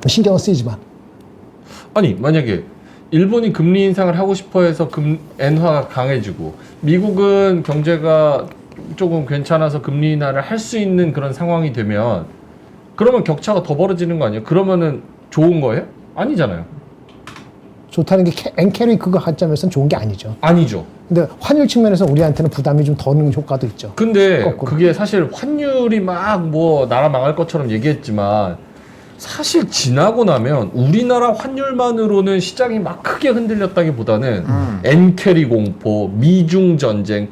신경은 쓰이지만. 아니 만약에 일본이 금리 인상을 하고 싶어해서 엔화가 강해지고 미국은 경제가 조금 괜찮아서 금리 인하를 할 수 있는 그런 상황이 되면 그러면 격차가 더 벌어지는 거 아니에요? 그러면은 좋은 거예요? 아니잖아요. 좋다는 게 엔캐리 그거 관점에서는 좋은 게 아니죠. 아니죠. 근데 환율 측면에서 우리한테는 부담이 좀 더는 효과도 있죠. 근데 거꾸로. 그게 사실 환율이 막 뭐 나라 망할 것처럼 얘기했지만 사실 지나고 나면 우리나라 환율만으로는 시장이 막 크게 흔들렸다기보다는 엔캐리 공포, 미중 전쟁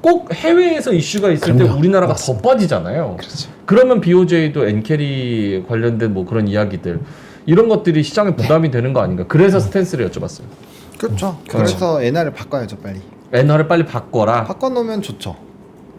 꼭 해외에서 이슈가 있을 때 그럼요. 우리나라가 맞습니다. 더 빠지잖아요. 그렇죠. 그러면 BOJ도 엔캐리 관련된 뭐 그런 이야기들 이런 것들이 시장에 부담이 되는 거 아닌가? 그래서 스탠스를 여쭤봤어요. 그렇죠. 그래서 엔화를 바꿔야죠 빨리. 엔화를 빨리 바꿔라. 바꿔놓으면 좋죠.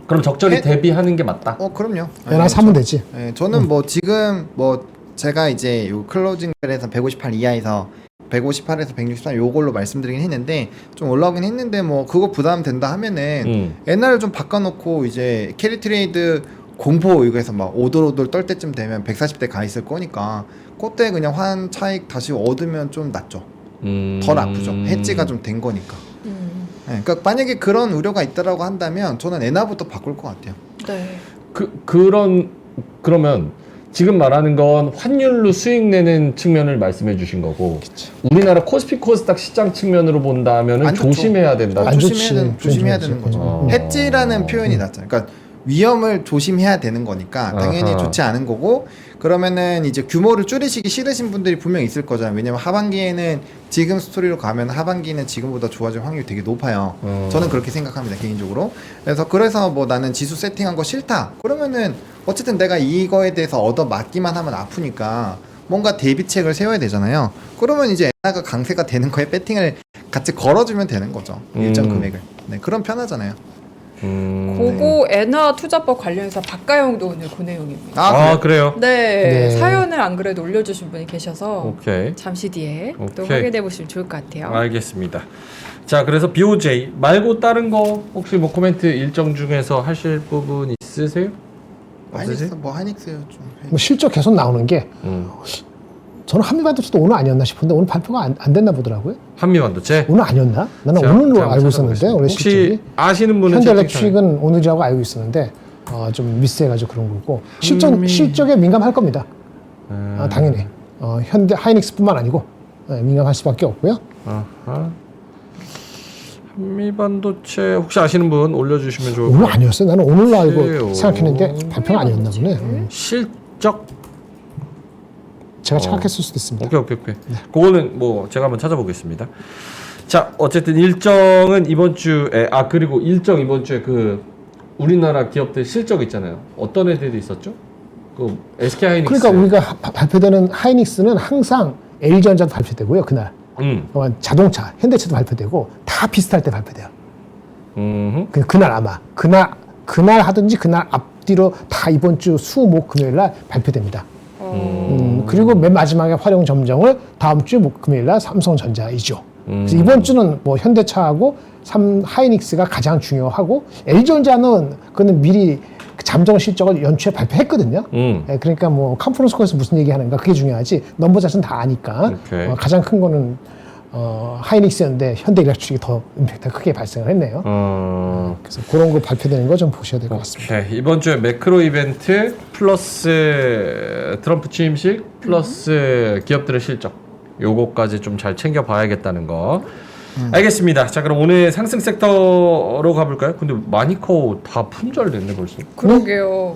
그럼 적절히 대비하는 게 맞다. 그럼요. 연하 사면 되지. 네, 저는 뭐 지금 뭐 제가 이제 요 클로징 벨에서 158 이하에서 158에서 163 요걸로 말씀드리긴 했는데 좀 올라오긴 했는데 뭐 그거 부담된다 하면은 엔화를 좀 바꿔놓고 이제 캐리 트레이드 공포 이거에서 막 오돌오돌 떨 때쯤 되면 140대 가 있을 거니까 그때 그냥 환 차익 다시 얻으면 좀 낫죠. 덜 아프죠. 해지가 좀 된 거니까. 네, 그러니까 만약에 그런 우려가 있다라고 한다면 저는 엔화부터 바꿀 것 같아요. 네. 그러면 지금 말하는 건 환율로 수익 내는 측면을 말씀해 주신 거고 그쵸. 우리나라 코스피 코스닥 시장 측면으로 본다면은 안 좋죠. 조심해야 된다. 안 조심해야 조심해야지. 되는 거죠. 어. 해지라는 표현이 낫잖아요. 그러니까 위험을 조심해야 되는 거니까 당연히 아하. 좋지 않은 거고 그러면은 이제 규모를 줄이시기 싫으신 분들이 분명 있을 거잖아요. 왜냐면 하반기에는 지금 스토리로 가면 하반기는 지금보다 좋아질 확률이 되게 높아요. 저는 그렇게 생각합니다 개인적으로. 그래서 뭐 나는 지수 세팅한 거 싫다. 그러면은 어쨌든 내가 이거에 대해서 얻어 맞기만 하면 아프니까 뭔가 대비책을 세워야 되잖아요. 그러면 이제 엔화가 강세가 되는 거에 배팅을 같이 걸어주면 되는 거죠. 일정 금액을. 네, 그럼 편하잖아요. 그거 엔화 투자법 관련해서 박가영도 오늘 그 내용입니다. 아, 그래요? 네, 네. 사연을 안 그래도 올려주신 분이 계셔서 오케이. 잠시 뒤에 또 오케이. 확인해 보시면 좋을 것 같아요. 알겠습니다. 자, 그래서 BOJ 말고 다른 거 혹시 뭐 코멘트 일정 중에서 하실 부분 있으세요? 하이닉스 없으세요? 뭐 하이닉스 좀 뭐 실적 계속 나오는 게 저는 한미반도체도 오늘 아니었나 싶은데 오늘 발표가 안 됐나 보더라고요. 한미반도체? 오늘 아니었나? 나는 제가 오늘로 한번 알고 있었는데 찾아보겠습니다. 원래 혹시 실적이 아시는 분은 현대일렉트릭은 오늘이라고 알고 있었는데 좀 미스해가지고 그런 거고 실적에 민감할 겁니다. 당연히 현대 하이닉스뿐만 아니고 민감할 수밖에 없고요. 아하. 한미반도체 혹시 아시는 분 올려주시면 좋을 것 오늘 같아요. 아니었어요. 나는 오늘로 알고 그래요. 생각했는데 발표가 아니었나 보네. 실적 제가 착각했을 수도 있습니다. 오케이. 그거는 뭐 제가 한번 찾아보겠습니다. 자, 어쨌든 일정은 이번 주에 그리고 일정 이번 주에 그 우리나라 기업들 실적 있잖아요. 어떤 애들이 있었죠? 그 SK 하이닉스. 그러니까 우리가 발표되는 하이닉스는 항상 LG전자도 발표되고요. 그날 자동차, 현대차도 발표되고 다 비슷할 때 발표돼요. 그날 아마 그날 하든지 그날 앞뒤로 다 이번 주 수, 목, 금요일 날 발표됩니다. 그리고 맨 마지막에 활용 점정을 다음 주 목, 금요일 날 삼성전자이죠. 그래서 이번 주는 뭐 현대차하고 하이닉스가 가장 중요하고 LG전자는 그거는 미리 잠정 실적을 연초에 발표했거든요. 그러니까 뭐 컨퍼런스 콜에서 무슨 얘기하는가 그게 중요하지. 넘버 자체는 다 아니까 가장 큰 거는 하이닉스였는데 현대일렉트릭이 더 임팩트가 크게 발생을 했네요. 그래서 그런 거 발표되는 거 좀 보셔야 될 것 같습니다. 이번 주에 매크로 이벤트 플러스 트럼프 취임식 플러스 기업들의 실적 요거까지 좀 잘 챙겨 봐야겠다는 거. 알겠습니다. 자, 그럼 오늘 상승 섹터로 가볼까요? 근데 마니커 다 품절됐네 벌써. 그러게요.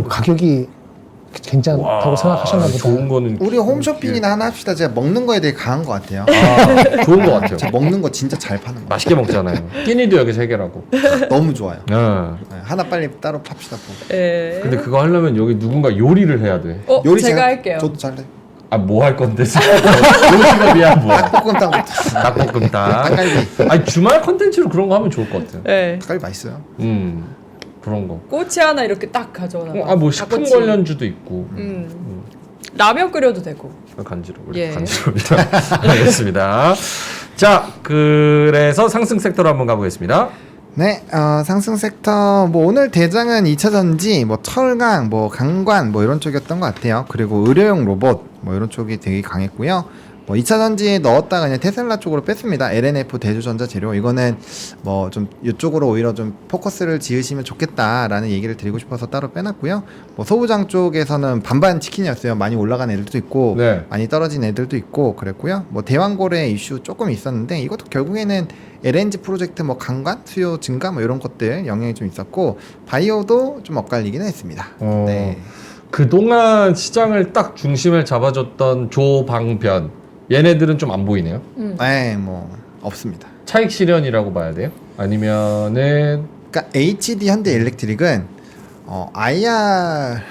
가격이 괜찮다고 생각하셨나 보다. 좋은 거는 우리 홈쇼핑이나 하나 합시다. 제가 먹는 거에 되게 강한 것 같아요. 좋은 거 같아요. 제가 먹는 거 진짜 잘 파는 거. 맛있게 먹잖아요. 끼니도 여기서 해결하고. 너무 좋아요. 네. 하나 빨리 따로 팝시다. 근데 그거 하려면 여기 누군가 요리를 해야 돼. 요리 제가 할게요. 저도 잘해. 뭐 할 건데? 요리가 미안 뭐야? 닭볶음탕. 닭볶음탕. 닭갈비. 아니 주말 컨텐츠로 그런 거 하면 좋을 것 같아요. 네. 닭갈비 맛있어요. 그런 거. 꼬치 하나 이렇게 딱 가져오나. 뭐 식품 닭꼬치. 관련주도 있고. 라면 끓여도 되고. 간지러워. 예. 간지럽니다. 알겠습니다. 자, 그래서 상승 섹터로 한번 가보겠습니다. 네, 상승 섹터 뭐 오늘 대장은 2차 전지, 뭐 철강, 뭐 강관 뭐 이런 쪽이었던 것 같아요. 그리고 의료용 로봇 뭐 이런 쪽이 되게 강했고요. 뭐 2차 전지에 넣었다가 그냥 테슬라 쪽으로 뺐습니다. LNF 대주전자 재료 이거는 뭐 좀 이쪽으로 오히려 좀 포커스를 지으시면 좋겠다라는 얘기를 드리고 싶어서 따로 빼놨고요. 뭐 소부장 쪽에서는 반반 치킨이었어요. 많이 올라간 애들도 있고 네. 많이 떨어진 애들도 있고 그랬고요. 뭐 대왕고래 이슈 조금 있었는데 이것도 결국에는 LNG 프로젝트 뭐 강관 수요 증가 뭐 이런 것들 영향이 좀 있었고 바이오도 좀 엇갈리기는 했습니다. 네. 그동안 시장을 딱 중심을 잡아줬던 조방변 얘네들은 좀 안 보이네요. 네, 뭐 없습니다. 차익 실현이라고 봐야 돼요? 아니면은 그러니까 HD 현대 일렉트릭은 IR을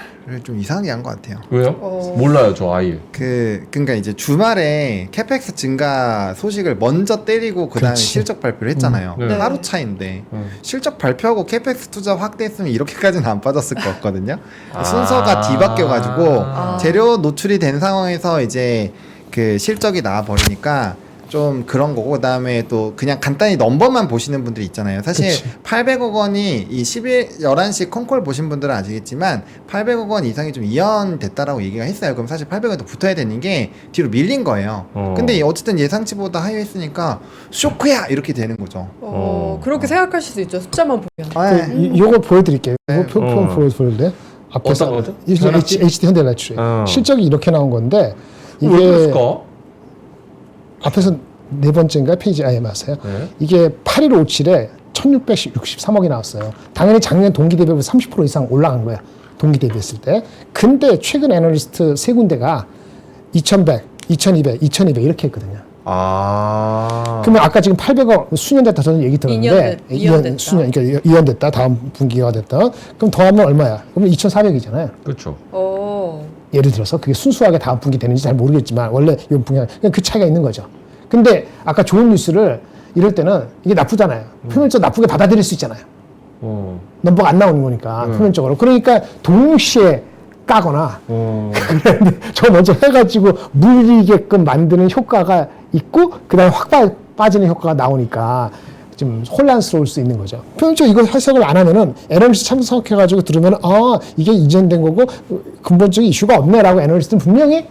좀 이상하게 한 것 같아요. 왜요? 몰라요, 저 아예. 그러니까 이제 주말에 캐펙스 증가 소식을 먼저 때리고 그다음에 그렇지. 실적 발표를 했잖아요. 네. 하루 차인데 실적 발표하고 캐펙스 투자 확대했으면 이렇게까지는 안 빠졌을 것 같거든요. 순서가 뒤바뀌어가지고 재료 노출이 된 상황에서 이제 그 실적이 나와 버리니까 좀 그런 거고 그다음에 또 그냥 간단히 넘버만 보시는 분들이 있잖아요. 사실 그치. 800억 원이 이 11시 콩콜 보신 분들은 아시겠지만 800억 원 이상이 좀 이연됐다라고 얘기가 했어요. 그럼 사실 800원 더 붙어야 되는 게 뒤로 밀린 거예요. 근데 어쨌든 예상치보다 하이했으니까 쇼크야 이렇게 되는 거죠. 그렇게 생각하실 수 있죠. 숫자만 보면. 요거 보여드릴게요. 네. 요거 표본 보여드릴래요? 앞에서 어떤 거죠? HD 현대일렉트릭 실적이 이렇게 나온 건데 왜 이게 그랬을까? 앞에서 네 번째인가 페이지 아예 맞아요. 네. 이게 8157에 1663억이 나왔어요. 당연히 작년 동기 대비 30% 이상 올라간 거야. 동기 대비했을 때. 근데 최근 애널리스트 세 군데가 2100, 2200, 2200 이렇게 했거든요. 그러면 아까 지금 800억 수년 됐다 저는 얘기 들었는데 이연 수년 그러니까 이연됐다 다음 분기가 됐다. 그럼 더하면 얼마야? 그러면 2,400이잖아요. 그렇죠. 예를 들어서 그게 순수하게 다음 분기 되는지 잘 모르겠지만 원래 이번 분기 그냥 그 차이가 있는 거죠. 근데 아까 좋은 뉴스를 이럴 때는 이게 나쁘잖아요. 표면적으로 나쁘게 받아들일 수 있잖아요. 넘버가 안 나오는 거니까 표면적으로. 그러니까 동시에 까거나 그런데 저 먼저 해가지고 물리게끔 만드는 효과가 있고 그다음에 확 빠지는 효과가 나오니까 좀 혼란스러울 수 있는 거죠. 표면적으로 이거 해석을 안 하면은 애널리스트 참석해가지고 들으면 이게 이전된 거고 근본적인 이슈가 없네라고 애널리스트는 분명히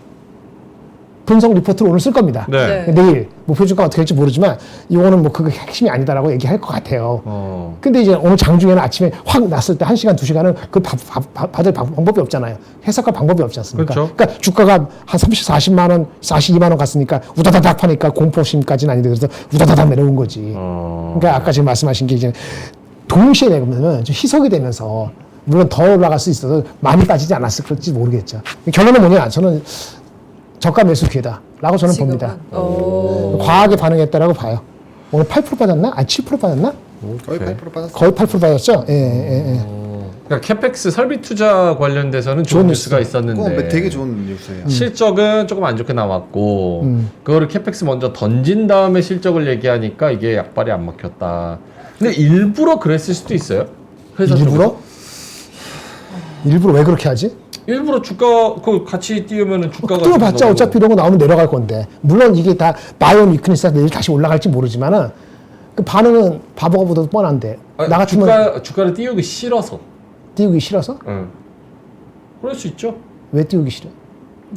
분석 리포트를 오늘 쓸 겁니다. 네. 내일 목표 주가 어떻게 될지 모르지만 이거는 뭐 그게 핵심이 아니다라고 얘기할 것 같아요. 근데 이제 오늘 장중에는 아침에 확 났을 때 1시간, 2시간은 그 받을 방법이 없잖아요. 해석할 방법이 없지 않습니까? 그렇죠. 그러니까 주가가 한 40만 원, 42만 원 갔으니까 우다다닥 파니까 공포심까지는 아닌데 그래서 우다다닥 내려온 거지. 그러니까 아까 지금 말씀하신 게 이제 동시에 내면 좀 희석이 되면서 물론 더 올라갈 수 있어도 많이 빠지지 않았을지 모르겠죠. 결론은 뭐냐? 저는 저가 매수 기회다라고 저는 지금은? 봅니다. 어. 과하게 반응했다라고 봐요. 오늘 8% 빠졌나? 7% 빠졌나? 거의 오케이. 8% 빠졌어요. 거의 8% 빠졌죠. 예. 그러니까 캐펙스 설비 투자 관련돼서는 좋은 좋은 뉴스가 뉴스. 있었는데 되게 좋은 뉴스예요. 실적은 조금 안 좋게 나왔고 그거를 캐펙스 먼저 던진 다음에 실적을 얘기하니까 이게 약발이 안 먹혔다. 근데 일부러 그랬을 수도 있어요. 회사 일부러? 쪽에서? 일부러 왜 그렇게 하지? 일부러 주가 그 같이 띄우면은 주가가 띄워봤자 좀 어차피 이런 거 나오면 내려갈 건데. 물론 이게 다 바이오 위크니스가 내일 다시 올라갈지 모르지만은 그 반응은 바보가 보다도 뻔한데. 아니, 나 같으면 주가를 띄우기 싫어서. 띄우기 싫어서? 응. 그럴 수 있죠. 왜 띄우기 싫어?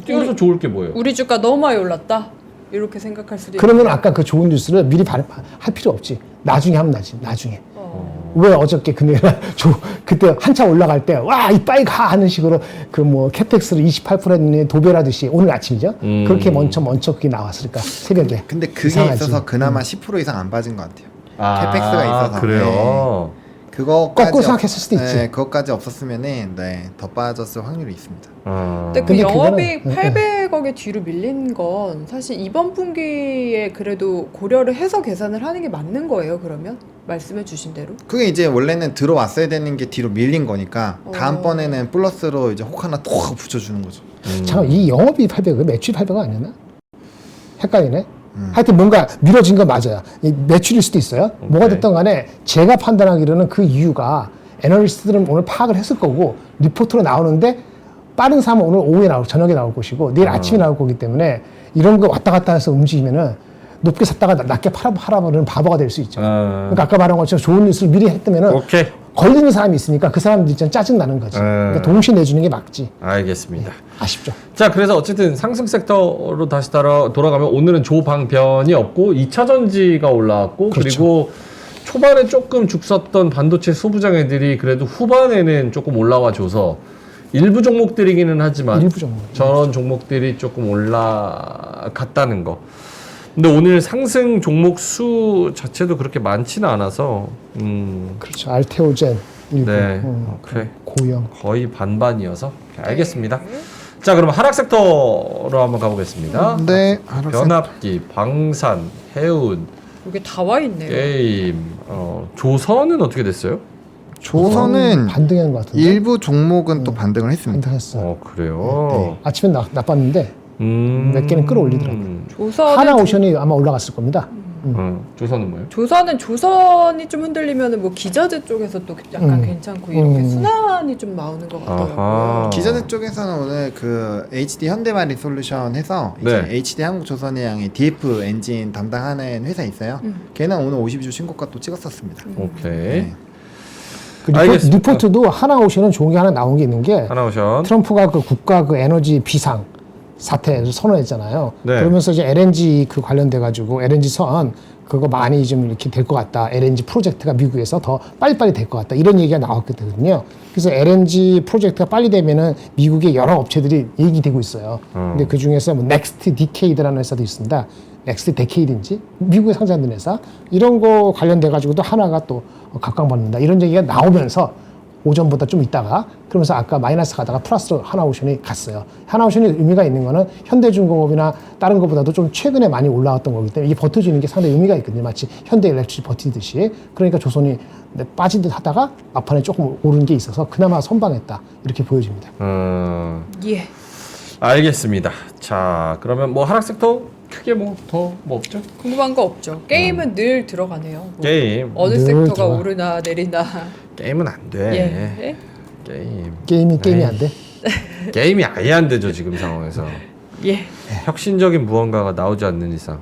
띄워서 좋을 게 뭐예요? 우리 주가 너무 많이 올랐다. 이렇게 생각할 수도 그러면 있겠네요. 아까 그 좋은 뉴스를 미리 할 필요 없지. 나중에 하면 나지. 나중에. 어. 왜 어저께 금요일 그때 한참 올라갈 때 와 이빨 가 하는 식으로 그 뭐 캐펙스를 28% 도배라듯이 오늘 아침이죠. 그렇게 먼저 그게 나왔을까 새벽에. 근데 그게 이상하지. 있어서 그나마 10% 이상 안 빠진 것 같아요. 아, 캐펙스가 있어서. 그래요. 그거까지 거꾸로 생각했을 수도 있지. 네, 그것까지 없었으면은 더 빠졌을 확률이 있습니다. 근데 그 근데 영업이익 그거는- 800억에 뒤로 밀린 건 사실 이번 분기에 그래도 고려를 해서 계산을 하는 게 맞는 거예요, 그러면? 말씀해 주신 대로? 그게 이제 원래는 들어왔어야 되는 게 뒤로 밀린 거니까 어. 다음번에는 플러스로 이제 혹 하나 톡 붙여주는 거죠. 잠깐 이 영업이 800은 매출 800은 아니었나? 헷갈리네. 하여튼 뭔가 미뤄진 건 맞아요. 이 매출일 수도 있어요. 뭐가 됐든 간에 제가 판단하기로는 그 이유가 애널리스트들은 오늘 파악을 했을 거고 리포트로 나오는데 빠른 사람은 오늘 오후에 저녁에 나올 것이고 내일 아침에 나올 거기 때문에 이런 거 왔다 갔다 해서 움직이면은 높게 샀다가 낮게 팔아버리는 바보가 될 수 있죠. 그러니까 아까 말한 것처럼 좋은 뉴스를 미리 했다면은 오케이. 걸리는 사람이 있으니까 그 사람들 있잖아 짜증 나는 거지. 그러니까 동시에 내주는 게 맞지. 알겠습니다. 아쉽죠. 자, 그래서 어쨌든 상승 섹터로 다시 돌아가면 오늘은 조방변이 없고 2차 전지가 올라왔고 그렇죠. 그리고 초반에 조금 죽섰던 반도체 소부장애들이 그래도 후반에는 조금 올라와 줘서 일부 종목들이기는 하지만 일부 종목. 저런 종목들이 조금 올라갔다는 거. 근데 오늘 상승 종목 수 자체도 그렇게 많지는 않아서 그렇죠. 알테오젠 일부. 네. 오케이. 고영. 거의 반반이어서 오케이, 알겠습니다. 자, 그럼 하락 섹터로 한번 가보겠습니다. 네, 변압기, 방산, 해운, 이게 다 와 있네요. 게임, 조선은 어떻게 됐어요? 조선은 반등한 것 같은데. 일부 종목은 또 반등을 했습니다. 반등했어. 그래요. 아침엔 나빴는데 몇 개는 끌어올리더라고요. 조선은 하나오션이 아마 올라갔을 겁니다. 조선은 뭐예요? 조선이 좀 흔들리면은 뭐 기자재 쪽에서 또 약간 괜찮고 이렇게 순환이 좀 나오는 것 같더라고요. 아하. 기자재 쪽에서는 오늘 그 HD 현대마린 솔루션 해서 이제 네. HD 한국조선의 양의 DF 엔진 담당하는 회사 있어요. 걔는 오늘 52주 신고가 또 찍었었습니다. 오케이. 네. 그 알겠습니다. 리포트도 하나오션은 좋은 게 하나 나온 게 있는 게 하나오션. 트럼프가 그 국가 그 에너지 비상 사태를 선언했잖아요. 네. 그러면서 이제 LNG 그 관련돼 가지고 LNG 선 그거 많이 좀 이렇게 될 것 같다. LNG 프로젝트가 미국에서 더 빨리빨리 될 것 같다. 이런 얘기가 나왔거든요. 그래서 LNG 프로젝트가 빨리 되면은 미국의 여러 업체들이 얘기되고 있어요. 근데 그 중에서 뭐 넥스트 디케이드라는 회사도 있습니다. 넥스트 데케이드인지 미국에 상장된 회사 이런 거 관련돼 가지고도 하나가 또 각광받는다. 이런 얘기가 나오면서 오전보다 좀 있다가 그러면서 아까 마이너스 가다가 플러스로 하나오션이 갔어요. 하나오션이 의미가 있는 거는 현대중공업이나 다른 것보다도 좀 최근에 많이 올라왔던 거기 때문에 이게 버텨주는 게 상당히 의미가 있거든요. 마치 현대일렉트릭 버티듯이. 그러니까 조선이 빠진 듯 하다가 막판에 조금 오른 게 있어서 그나마 선방했다. 이렇게 보여집니다. 예. 알겠습니다. 자, 그러면 뭐 하락 섹터 크게 뭐 더 뭐 없죠? 궁금한 거 없죠. 게임은 늘 들어가네요. 뭐 게임. 어느 늘 섹터가 들어가. 오르나 내리나. 게임은 안 돼. 예. 게임이 안 돼. 게임이 아예 안 되죠, 지금 상황에서. 예. 혁신적인 무언가가 나오지 않는 이상.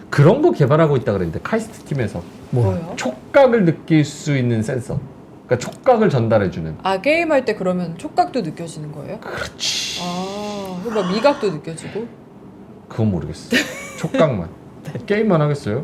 그런 거 개발하고 있다 그랬는데 카이스트 팀에서 뭐요? 촉각을 느낄 수 있는 센서. 그러니까 촉각을 전달해주는. 아 게임할 때 그러면 촉각도 느껴지는 거예요? 그렇지. 아, 그럼 막 미각도 느껴지고? 그건 모르겠어. 촉각만. 게임만 하겠어요?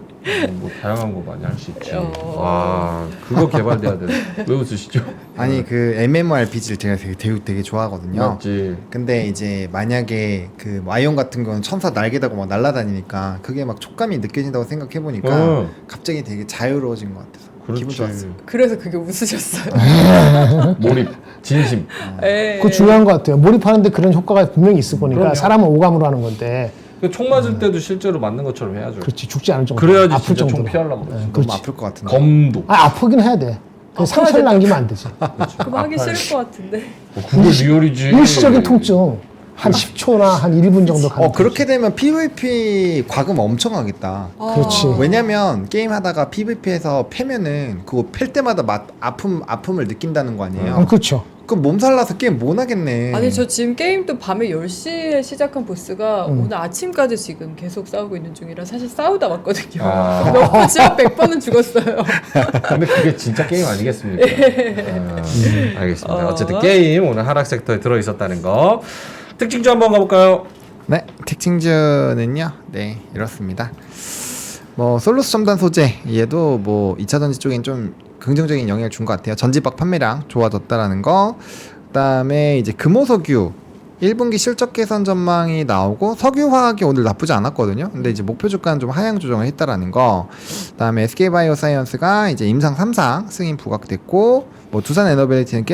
뭐 다양한 거 많이 할 수 있지. 와, 그거 개발돼야 돼. 왜 웃으시죠? 아니 그 MMORPG를 제가 되게 좋아하거든요. 맞지. 근데 이제 만약에 그 아이온 같은 거는 천사 날개 달고 막 날아다니니까 그게 막 촉감이 느껴진다고 생각해 보니까 갑자기 되게 자유로워진 것 같아서. 그렇지. 기분 좋았어요. 그래서 그게 웃으셨어요. 몰입, 진심. 예. 그거 중요한 것 같아요. 몰입하는데 그런 효과가 분명히 있을 거니까 그럼요. 사람은 오감으로 하는 건데 총 맞을 때도 실제로 맞는 것처럼 해야죠. 그렇지 죽지 않을 정도로 그래야지 아플 진짜 총 정도로. 피하려고 그러지. 너무 그렇지. 아플 것 같은데. 검도. 아프긴 해야 돼. 그 상처를 남기면 안 되지. 그거 하기 싫을 것 같은데. 그거 리얼이지. 일시적인 통증 한 10초나 한 1분 정도 가는 그렇게 되면 PVP 과금 엄청 하겠다. 그렇지. 왜냐면 게임 하다가 PVP에서 패면은 그거 팰 때마다 아픔을 느낀다는 거 아니에요? 그렇죠. 그럼 몸살 나서 게임 못 하겠네. 아니 저 지금 게임도 밤에 10시에 시작한 보스가 오늘 아침까지 지금 계속 싸우고 있는 중이라 사실 싸우다 왔거든요. 아. 너무 지금 100번은 죽었어요. 근데 그게 진짜 게임 아니겠습니까? 알겠습니다. 어쨌든 게임 오늘 하락 섹터에 들어 있었다는 거. 특징주 한번 가볼까요? 네, 특징주는요. 네, 이렇습니다. 뭐 솔루스 첨단 소재 얘도 뭐 2차 전지 쪽엔 좀 긍정적인 영향을 준 것 같아요. 전지박 판매량 좋아졌다라는 거. 그다음에 이제 금호석유 1분기 실적 개선 전망이 나오고 석유화학이 오늘 나쁘지 않았거든요. 근데 이제 목표 주가는 좀 하향 조정을 했다라는 거. 그다음에 SK바이오사이언스가 이제 임상 3상 승인 부각됐고, 뭐 두산 에너빌리티는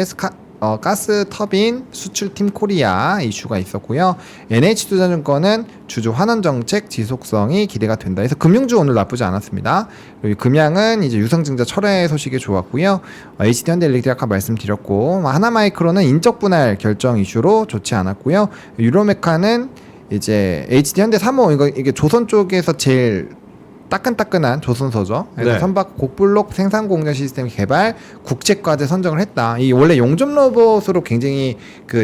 가스 터빈 수출팀 코리아 이슈가 있었고요. NH투자증권은 주주 환원 정책 지속성이 기대가 된다. 해서 금융주 오늘 나쁘지 않았습니다. 그리고 금양은 이제 유상증자 철회 소식이 좋았고요. HD현대일렉트릭 아까 말씀드렸고, 하나마이크로는 인적 분할 결정 이슈로 좋지 않았고요. 유로메카는 이제 HD현대 3호 이게 조선 쪽에서 제일 따끈따끈한 조선소죠. 그래서 네. 선박 곡블록 생산 공정 시스템 개발 국제과제 선정을 했다. 이 원래 용접 로봇으로 굉장히 그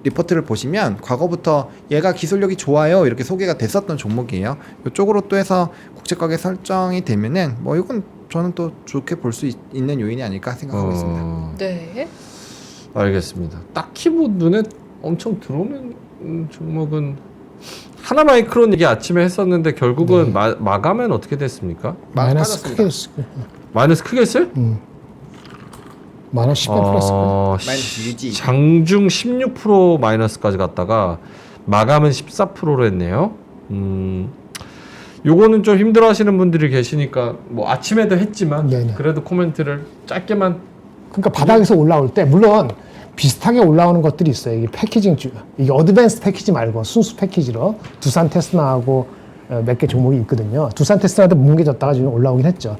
리포트를 보시면 과거부터 얘가 기술력이 좋아요 이렇게 소개가 됐었던 종목이에요. 이쪽으로 또 해서 국제과제 설정이 되면은 뭐 이건 저는 또 좋게 볼 수 있는 요인이 아닐까 생각하고 있습니다. 네. 알겠습니다. 딱히 뭐 눈에 엄청 들어오는 종목은 하나마이크론 얘기 아침에 했었는데 결국은 마감은 어떻게 됐습니까? 마이너스 빠졌습니다. 크게 됐을 거예요. 마이너스 크게 했어요? 마이너스 10배 플러스 거예요. 마이너스 유지. 장중 16% 마이너스까지 갔다가 마감은 14%로 했네요. 요거는 좀 힘들어하시는 분들이 계시니까 뭐 아침에도 했지만 네네. 그래도 코멘트를 짧게만. 그러니까 바닥에서 올라올 때 물론 비슷하게 올라오는 것들이 있어요. 이게 패키징주, 이게 어드밴스 패키지 말고 순수 패키지로 두산 테스나하고 몇 개 종목이 있거든요. 두산 테스나도 뭉개졌다가 지금 올라오긴 했죠.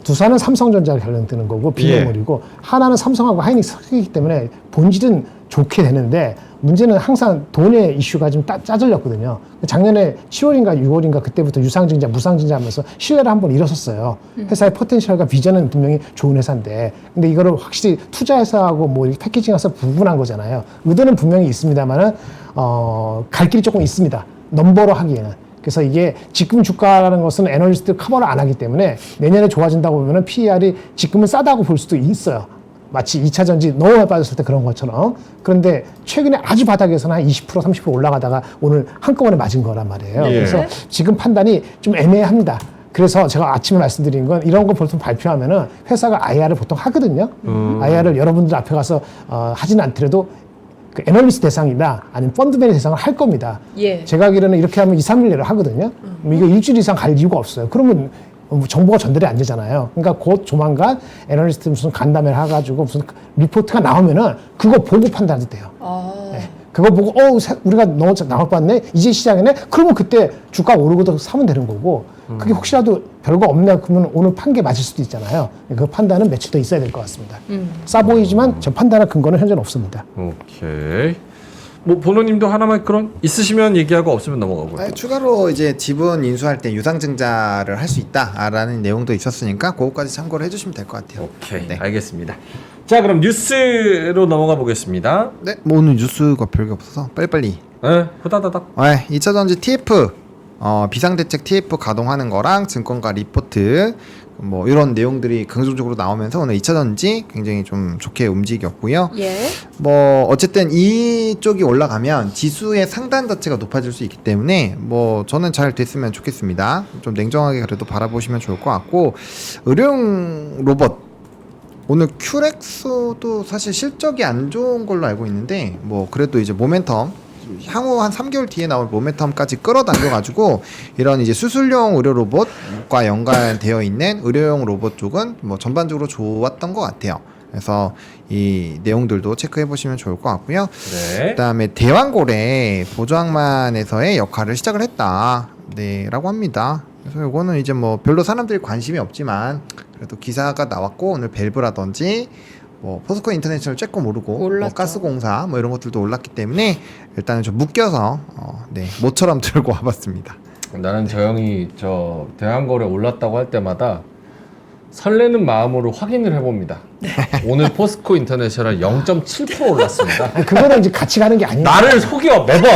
두산은 삼성전자를 결정되는 거고 비메모리고 하나는 삼성하고 하이닉스 섞이기 때문에 본질은 좋게 되는데 문제는 항상 돈의 이슈가 좀 짜들렸거든요. 작년에 10월인가 6월인가 그때부터 유상증자, 무상증자 하면서 신뢰를 한번 잃었었어요. 회사의 포텐셜과 비전은 분명히 좋은 회사인데 근데 이거를 확실히 투자회사하고 뭐 이렇게 패키징해서 구분한 거잖아요. 의도는 분명히 있습니다만은 갈 길이 조금 있습니다. 넘버로 하기에는. 그래서 이게 지금 주가라는 것은 애널리스트 커버를 안 하기 때문에 내년에 좋아진다고 보면은 PER이 지금은 싸다고 볼 수도 있어요. 마치 2차 전지 너무 많이 빠졌을 때 그런 것처럼. 그런데 최근에 아주 바닥에서는 한 20% 30% 올라가다가 오늘 한꺼번에 맞은 거란 말이에요. 예. 그래서 지금 판단이 좀 애매합니다. 그래서 제가 아침에 말씀드린 건 이런 거 보통 발표하면은 회사가 IR을 보통 하거든요. IR을 여러분들 앞에 가서 하지는 않더라도 그 애널리스트 대상이나 아니면 펀드맨 대상을 할 겁니다. 예. 제가 알기로는 이렇게 하면 2, 3일 내로 하거든요. 이거 일주일 이상 갈 이유가 없어요. 그러면 정보가 전달이 안 되잖아요. 그러니까 곧 조만간 애널리스트 무슨 간담회를 해가지고 무슨 리포트가 나오면은 그거 보고 판단이 돼요. 네. 그거 보고 우리가 너무 나올 뻔했네 이제 시장이네 그러면 그때 주가 오르고도 사면 되는 거고 그게 혹시라도 별거 없냐 그러면 오늘 판 게 맞을 수도 있잖아요. 그 판단은 며칠 더 있어야 될 것 같습니다. 싸 보이지만 저 판단할 근거는 현재는 없습니다. 오케이. 뭐 보노님도 하나마이크론 있으시면 얘기하고 없으면 넘어가고요. 아니, 추가로 이제 지분 인수할 때 유상증자를 할 수 있다라는 내용도 있었으니까 그거까지 참고를 해주시면 될 것 같아요. 오케이. 네. 알겠습니다. 자, 그럼 뉴스로 넘어가 보겠습니다. 네, 뭐 오늘 뉴스가 별게 없어서 빨리빨리. 네, 후다다닥. 2차전지 TF 비상대책 TF 가동하는 거랑 증권가 리포트 뭐 이런 내용들이 긍정적으로 나오면서 오늘 2차전지 굉장히 좀 좋게 움직였고요. 예. 뭐 어쨌든 이쪽이 올라가면 지수의 상단 자체가 높아질 수 있기 때문에 뭐 저는 잘 됐으면 좋겠습니다. 좀 냉정하게 그래도 바라보시면 좋을 것 같고 의료용 로봇 오늘 큐렉스도 사실 실적이 안 좋은 걸로 알고 있는데 뭐 그래도 이제 모멘텀 향후 한 3개월 뒤에 나올 모멘텀까지 끌어당겨가지고 이런 이제 수술용 의료 로봇과 연관되어 있는 의료용 로봇 쪽은 뭐 전반적으로 좋았던 것 같아요. 그래서 이 내용들도 체크해 보시면 좋을 것 같고요. 네. 그다음에 대왕고래 보조항만에서의 역할을 시작을 했다. 네라고 합니다. 그래서 이거는 이제 뭐 별로 사람들이 관심이 없지만 그래도 기사가 나왔고 오늘 밸브라든지 뭐 포스코 인터내셔널 쬐끔 오르고 뭐 올랐죠. 가스공사 뭐 이런 것들도 올랐기 때문에 일단은 좀 묶여서 네 모처럼 들고 와봤습니다. 나는 저 형이 저 대한거래 올랐다고 할 때마다 설레는 마음으로 확인을 해봅니다. 오늘 포스코 인터내셔널 0.7% 올랐습니다. 아니, 그거는 이제 같이 가는 게 아니에요. 나를 속여 매번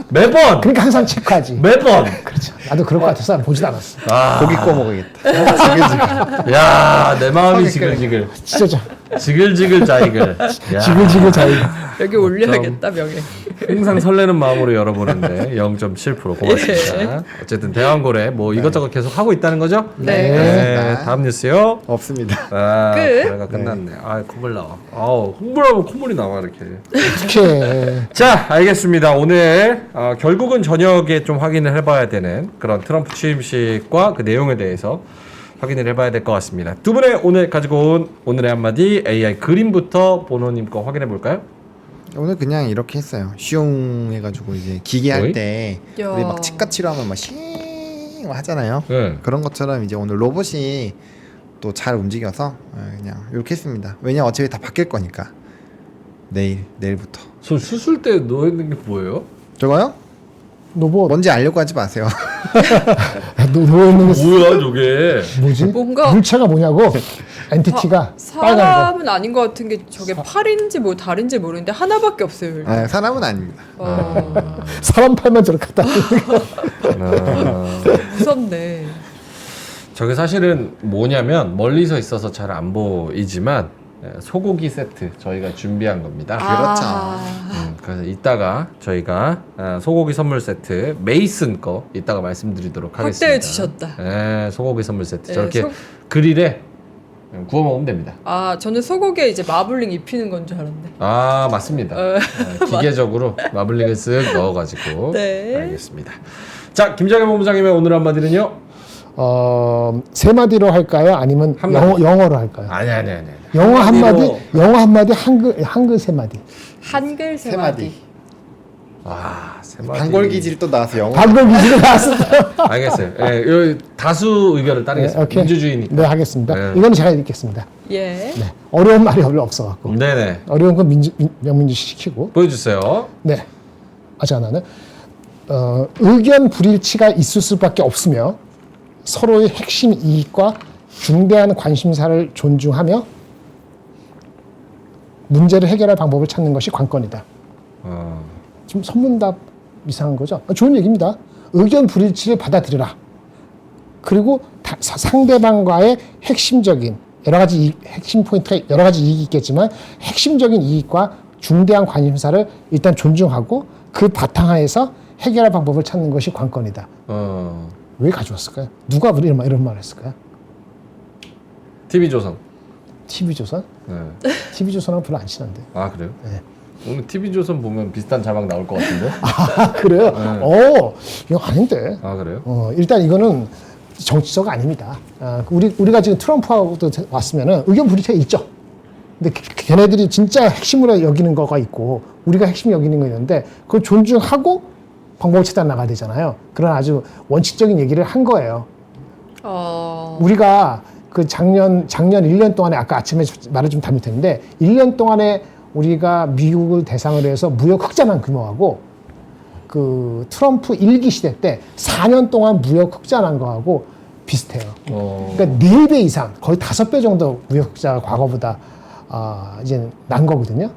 매번 그러니까 항상 체크하지. 매번. 그렇죠. 나도 그럴 것 같아서 보지도 않았어. 아, 고기 구워 먹어야겠다. 야, 내 마음이 지글지글. 진짜 지글지글 자이글. 야, 지글지글 자기. 여기 올려야겠다 명예. 항상 설레는 마음으로 열어보는데 0.7% 고맙습니다. 어쨌든 대왕고래 뭐 이것저것 계속 하고 있다는 거죠? 네, 그렇습니다. 다음 뉴스요. 없습니다. 아, 끝. 거래가 끝났네. 아, 콧물 나와. 아우, 콧물하면 콧물이 나와 이렇게. 어떻게 자, 알겠습니다. 오늘 결국은 저녁에 좀 확인을 해봐야 되는 그런 트럼프 취임식과 그 내용에 대해서 확인을 해봐야 될 것 같습니다. 두 분의 오늘 가지고 온 오늘의 한마디 AI 그림부터 보노님 거 확인해 볼까요? 오늘 그냥 이렇게 했어요. 쉬웅 해가지고 이제 기계 어이? 할 때 야. 우리 막 치과치료 하면 막 싱 하잖아요. 네. 그런 것처럼 이제 오늘 로봇이 또 잘 움직여서 그냥 이렇게 했습니다. 왜냐 어차피 다 바뀔 거니까 내일부터. 저 수술 때 넣어 있는 게 뭐예요? 저거요? 노보 뭔지 알려고 하지 마세요. 누워 있는 게 뭐야, 저게? 뭐지? 뭔가- 물체가 뭐냐고? 엔티티가 빨간 거. 사람은 아닌 것 같은 게 저게 팔인지 뭐 다리인지 모르는데 하나밖에 없어요. 일단. 아, 사람은 아닙니다. 사람 팔만 저렇게 갖다. 무섭네. 저게 사실은 뭐냐면 멀리서 있어서 잘 안 보이지만 소고기 세트 저희가 준비한 겁니다. 그렇죠. 그래서 이따가 저희가 소고기 선물 세트 메이슨 거 이따가 말씀드리도록 하겠습니다. 확대해 주셨다. 네, 소고기 선물 세트 네, 저렇게 그릴에 구워 먹으면 됩니다. 아 저는 소고기에 이제 마블링 입히는 건 줄 알았네. 아, 맞습니다. 기계적으로 마블링을 쓱 넣어가지고. 네. 알겠습니다. 자, 김장현 본부장님의 오늘 한마디는요? 세 마디로 할까요? 아니면 한 마디. 영어로 할까요? 아니. 영어 한 마디, 한마디로. 영어 한 마디, 한글 세 마디. 한글 세 세 마디. 마디. 아, 세 마디. 단골기질 또 나와서 영어. 방금 기지가 나왔습니다. 알겠어요. 예, 요 다수 의견을 따르겠습니다. 오케이. 민주주의니까. 네, 하겠습니다. 네. 이거는 제가 읽겠습니다. 예. 네, 어려운 말이 별로 없어갖고 네네. 어려운 건 명민주 시키고. 보여주세요. 네, 아직 안 하네. 의견 불일치가 있을 수밖에 없으며 서로의 핵심 이익과 중대한 관심사를 존중하며 문제를 해결할 방법을 찾는 것이 관건이다. 지금 선문답 이상한 거죠? 좋은 얘기입니다. 의견 불일치를 받아들여라. 그리고 상대방과의 핵심적인 여러 가지 핵심 포인트가 여러 가지 이익이 있겠지만 핵심적인 이익과 중대한 관심사를 일단 존중하고 그 바탕하에서 해결할 방법을 찾는 것이 관건이다. 왜 가져왔을까요? 누가 이런 말 했을까요? TV조선. TV조선? 네. TV조선하고 별로 안 친한데. 아, 그래요? 네. 오늘 TV조선 보면 비슷한 자막 나올 것 같은데? 아, 그래요? 이거 아닌데. 아, 그래요? 일단 이거는 정치적 아닙니다. 우리가 지금 트럼프하고 왔으면은 의견 불일치가 있죠. 근데 걔네들이 진짜 핵심으로 여기는 거가 있고 우리가 핵심 여기는 거 있는데 그걸 존중하고 방법을 찾아 나가야 되잖아요. 그런 아주 원칙적인 얘기를 한 거예요. 우리가 그 작년 1년 동안에 아까 아침에 말을 좀 잘못했는데 1년 동안에 우리가 미국을 대상으로 해서 무역 흑자난 규모하고 그 트럼프 1기 시대 때 4년 동안 무역 흑자난 거하고 비슷해요. 그러니까 4배 이상, 거의 5배 정도 무역 흑자가 과거보다 이제 난 거거든요.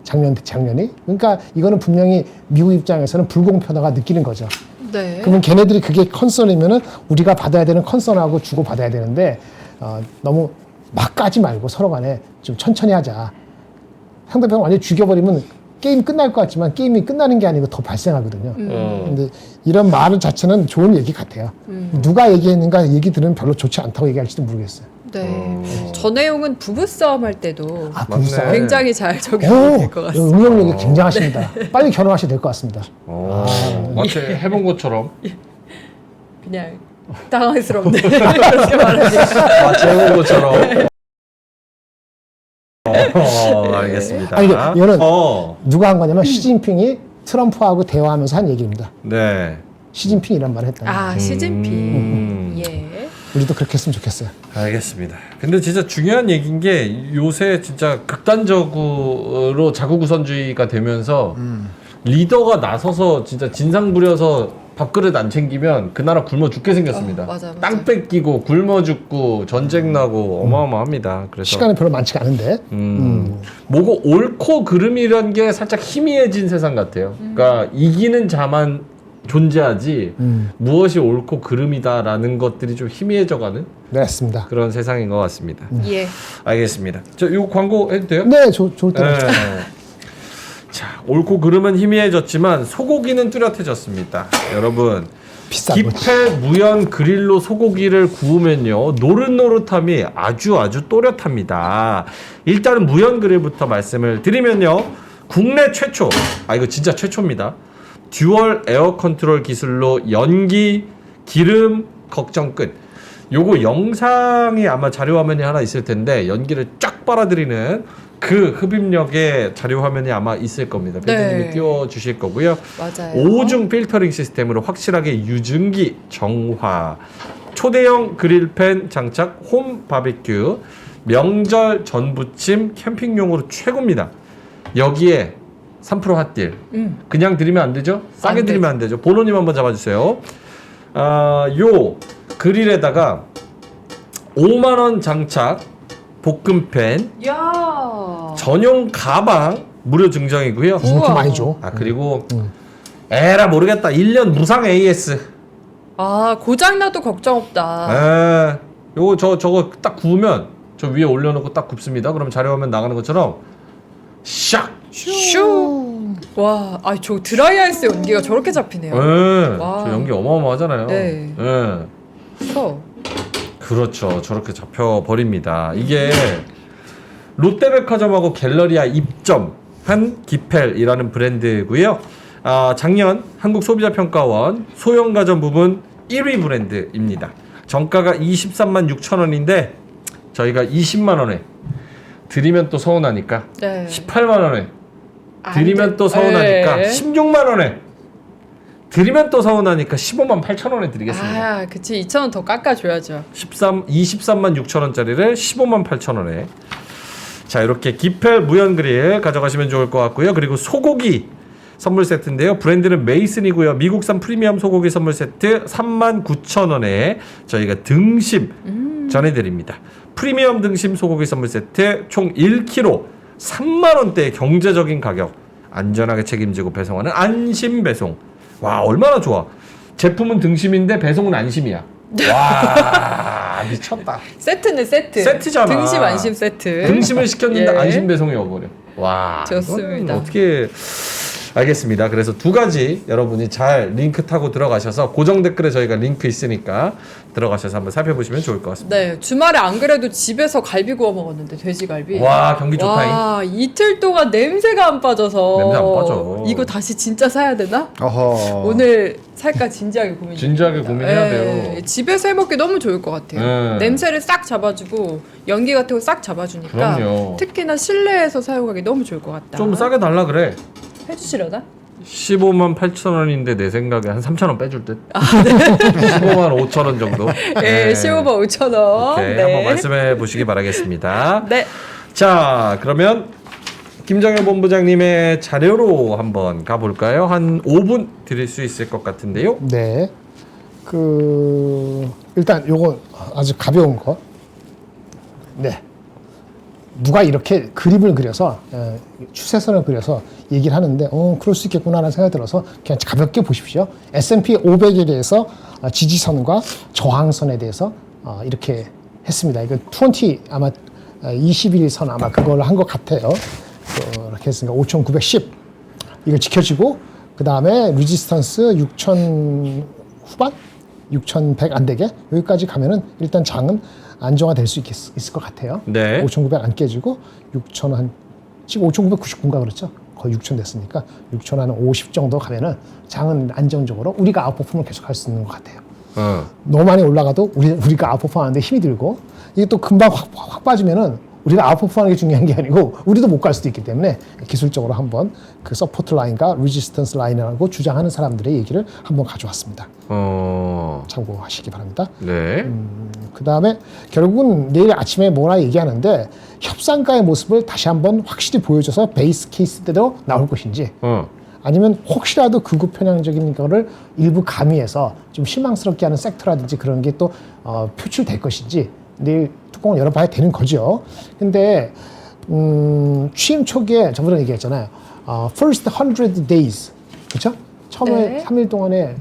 작년이. 그러니까 이거는 분명히 미국 입장에서는 불공평하다가 느끼는 거죠. 네. 그러면 걔네들이 그게 컨선이면은 우리가 받아야 되는 컨선하고 주고 받아야 되는데 너무 막 까지 말고 서로 간에 좀 천천히 하자. 상대방 완전히 죽여버리면 게임 끝날 것 같지만 게임이 끝나는 게 아니고 더 발생하거든요. 근데 이런 말 자체는 좋은 얘기 같아요. 누가 얘기했는가 얘기 들으면 별로 좋지 않다고 얘기할지도 모르겠어요. 네. 저 내용은 부부싸움 할 때도 아, 맞네. 부부싸움. 굉장히 잘 적용이 될 것 같습니다. 응용력이 굉장하십니다. 빨리 결혼하셔야 될 것 같습니다. 마치 해본 것처럼. 그냥 당황스럽네. 그렇게 말하지. 마치 해본 것처럼. 알겠습니다. 아니, 이거는 어, 누가 한 거냐면 시진핑이 트럼프하고 대화하면서 한 얘기입니다. 네. 시진핑이란 말을 했다. 아, 시진핑. 예. 우리도 그렇게 했으면 좋겠어요. 알겠습니다. 근데 진짜 중요한 얘기인 게 요새 진짜 극단적으로 자국 우선주의가 되면서 리더가 나서서 진짜 진상 부려서 밥그릇 안 챙기면 그 나라 굶어 죽게 생겼습니다. 맞아. 땅 뺏기고 굶어 죽고 전쟁 나고 어마어마합니다. 그래서 시간이 별로 많지가 않은데. 뭐고 옳고 그름이란 게 살짝 희미해진 세상 같아요. 그러니까 이기는 자만 존재하지 무엇이 옳고 그름이다라는 것들이 좀 희미해져가는 네, 맞습니다. 그런 세상인 것 같습니다. 예. 알겠습니다. 저 이거 광고 해도 돼요? 네, 좋을 때. 네. 자, 옳고 그름은 희미해졌지만 소고기는 뚜렷해졌습니다. 여러분, 비싼 거지. 기패 무연 그릴로 소고기를 구우면요 노릇노릇함이 아주 또렷합니다. 일단은 무연 그릴부터 말씀을 드리면요 국내 최초, 이거 진짜 최초입니다. 듀얼 에어 컨트롤 기술로 연기, 기름 걱정 끝. 요거 영상이 아마 자료 화면이 하나 있을 텐데 연기를 쫙 빨아들이는 그 흡입력의 자료 화면이 아마 있을 겁니다. PD님이 네. 띄워주실 거고요. 맞아요. 5중 필터링 시스템으로 확실하게 유증기 정화, 초대형 그릴팬 장착 홈 바비큐, 명절 전부침 캠핑용으로 최고입니다. 여기에 3% 핫딜. 그냥 드리면 안 되죠? 싸게 안 드리면 안 되죠. 번호님 한번 잡아주세요. 요 그릴에다가 5만 원 장착 볶음팬, 야. 전용 가방 무료 증정이고요. 무슨 이렇게 우와. 많이 줘? 그리고 에라 모르겠다. 1년 무상 AS. 아, 고장 나도 걱정 없다. 요거 저거 딱 구우면 저 위에 올려놓고 딱 굽습니다. 그럼 자료 화면 나가는 것처럼 샥. 슈. 와, 저 드라이 아이스 연기가 저렇게 잡히네요. 와. 저 연기 어마어마하잖아요. 네. 그래서 그렇죠. 저렇게 잡혀 버립니다. 이게 롯데백화점하고 갤러리아 입점한 기펠이라는 브랜드고요. 작년 한국소비자평가원 소형가전 부문 1위 브랜드입니다. 정가가 23만 6천 원인데 저희가 20만 원에 드리면 또 서운하니까 네. 18만 원에 드리면 돼. 또 서운하니까 네. 16만 원에 드리면 또 서운하니까 15만 8천 원에 드리겠습니다. 그치. 2,000원 더 깎아줘야죠. 23만 6천 원짜리를 15만 8천 원에. 자, 이렇게 기펠 무연 그릴 가져가시면 좋을 것 같고요. 그리고 소고기 선물 세트인데요. 브랜드는 메이슨이고요. 미국산 프리미엄 소고기 선물 세트 3만 9천 원에 저희가 등심 전해드립니다. 프리미엄 등심 소고기 선물 세트 총 1kg 3만 원대의 경제적인 가격, 안전하게 책임지고 배송하는 안심 배송. 와, 얼마나 좋아. 제품은 등심인데 배송은 안심이야. 와, 미쳤다. 세트네, 세트. 세트잖아. 등심 안심 세트. 등심을 시켰는데 예. 안심 배송이 와버려. 와, 좋습니다. 이건 어떻게 알겠습니다. 그래서 두 가지 여러분이 잘 링크 타고 들어가셔서 고정 댓글에 저희가 링크 있으니까 들어가셔서 한번 살펴보시면 좋을 것 같습니다. 네, 주말에 안 그래도 집에서 갈비 구워 먹었는데 돼지갈비. 와, 경기 좋다잉. 와, 이틀 동안 냄새가 안 빠져서. 냄새 안 빠져. 이거 다시 진짜 사야 되나? 어허. 오늘 살까 진지하게 고민. 진지하게 고민해야 돼요. 집에서 해 먹기 너무 좋을 것 같아요. 네. 냄새를 싹 잡아주고 연기 같은 거 싹 잡아주니까. 그럼요. 특히나 실내에서 사용하기 너무 좋을 것 같다. 좀 싸게 달라 그래. 해주시려나? 15만 8천 원인데 내 생각에 한 3천 원 빼줄 듯. 15만 5천 원 정도. 네, 15만 5천 원. 이렇게 한번 말씀해 보시기 바라겠습니다. 네. 자, 그러면 김정현 본부장님의 자료로 한번 가볼까요? 한 5분 드릴 수 있을 것 같은데요. 네. 일단 요거 아주 가벼운 거. 네. 누가 이렇게 그림을 그려서 추세선을 그려서 얘기를 하는데 그럴 수 있겠구나라는 생각이 들어서 그냥 가볍게 보십시오. S&P 500에 대해서 지지선과 저항선에 대해서 이렇게 했습니다. 이거 아마 21선 아마 그걸 한 것 같아요. 이렇게 했으니까 5,910 이걸 지켜지고 그 다음에 리지스턴스 6,000 후반 6,100 안 되게 여기까지 가면은 일단 장은 안정화될 수 있을 것 같아요. 네. 5,900 안 깨지고 6,000 한 지금 5,999인가 그렇죠? 거의 6,000 됐으니까 6,000 한 50 정도 가면은 장은 안정적으로 우리가 아웃퍼폼을 계속 할 수 있는 것 같아요. 너무 많이 올라가도 우리가 아웃퍼폼하는데 힘이 들고 이게 또 금방 확 빠지면은 우리가 아웃퍼폼하는 게 중요한 게 아니고 우리도 못 갈 수도 있기 때문에 기술적으로 한번 그 서포트 라인과 리지스턴스 라인이라고 주장하는 사람들의 얘기를 한번 가져왔습니다. 참고하시기 바랍니다. 네. 그 다음에 결국은 내일 아침에 뭐라 얘기하는데 협상가의 모습을 다시 한번 확실히 보여줘서 베이스 케이스대로 나올 것인지 아니면 혹시라도 극우 편향적인 거를 일부 가미해서 좀 실망스럽게 하는 섹터라든지 그런 게 또 표출될 것인지 내일 뚜껑을 열어봐야 되는 거죠. 근데 취임 초기에 저번에 얘기했잖아요. First 100 days 그렇죠? 처음에 네. 3일 동안에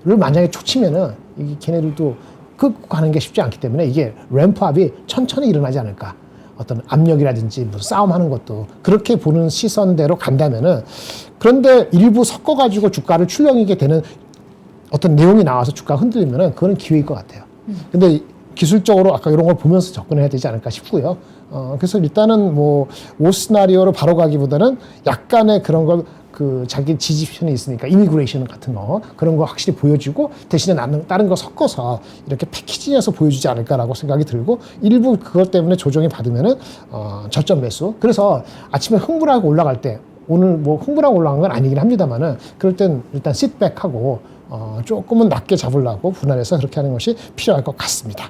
를 만약에 초치면은 이게 걔네들도 끊고 가는 게 쉽지 않기 때문에 이게 램프업이 천천히 일어나지 않을까. 어떤 압력이라든지 뭐 싸움하는 것도 그렇게 보는 시선대로 간다면은 그런데 일부 섞어가지고 주가를 출렁이게 되는 어떤 내용이 나와서 주가가 흔들리면은 그거는 기회일 것 같아요. 근데 기술적으로 아까 이런 걸 보면서 접근해야 되지 않을까 싶고요. 그래서 일단은 뭐, 오 시나리오로 바로 가기보다는 약간의 그런 걸 그 자기 지지편이 있으니까 이미그레이션 같은 거 그런 거 확실히 보여주고 대신에 나는 다른 거 섞어서 이렇게 패키징해서 보여주지 않을까라고 생각이 들고 일부 그것 때문에 조정이 받으면은 저점 매수. 그래서 아침에 흥분하고 올라갈 때 오늘 뭐 흥분하고 올라간 건 아니긴 합니다만은 그럴 땐 일단 sit-back하고 조금은 낮게 잡으려고 분할해서 그렇게 하는 것이 필요할 것 같습니다.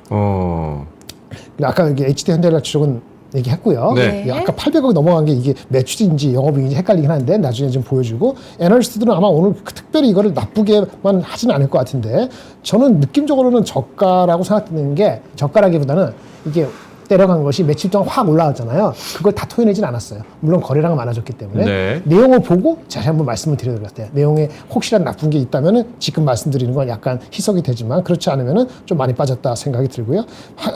아까 여기 HD 현대전략 주식은 얘기했고요. 네. 네. 아까 800억 넘어간 게 이게 매출인지 영업이익인지 헷갈리긴 하는데 나중에 좀 보여주고 애널리스트들은 아마 오늘 특별히 이거를 나쁘게만 하진 않을 것 같은데 저는 느낌적으로는 저가라고 생각되는 게 저가라기보다는 이게 때려간 것이 며칠 동안 확 올라왔잖아요. 그걸 다 토해내진 않았어요. 물론 거래량은 많아졌기 때문에 네. 내용을 보고 다시 한번 말씀을 드려야 될 것 같아요. 내용에 혹시라도 나쁜 게 있다면은 지금 말씀드리는 건 약간 희석이 되지만 그렇지 않으면은 좀 많이 빠졌다 생각이 들고요.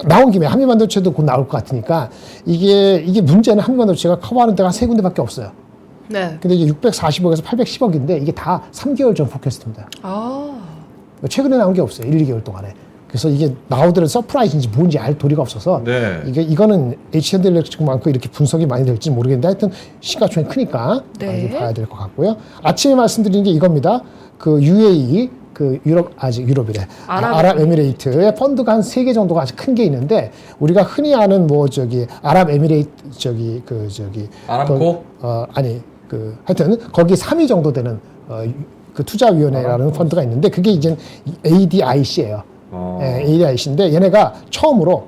나온 김에 한미반도체도 곧 나올 것 같으니까 이게 문제는 한미반도체가 커버하는 데가 한 세 군데밖에 없어요. 네. 근데 이게 640억에서 810억인데 이게 다 3개월 전 포캐스트입니다. 최근에 나온 게 없어요. 1, 2개월 동안에. 그래서 이게 나오더라도 서프라이즈인지 뭔지 알 도리가 없어서 네. 이거는 HND엘렉트릭만큼 이렇게 분석이 많이 될지 모르겠는데 하여튼 시가총이 크니까 네. 이제 봐야 될 것 같고요. 아침에 말씀드린 게 이겁니다. 그 UAE 그 유럽이래. 아랍에미레이트의 펀드가 한 3개 정도가 아주 큰 게 있는데 우리가 흔히 아는 뭐 아랍에미레이트 아람코? 아니 하여튼 거기 3위 정도 되는 그 투자위원회라는 펀드가 있는데 그게 이제 ADIC예요. ADIC인데 얘네가 처음으로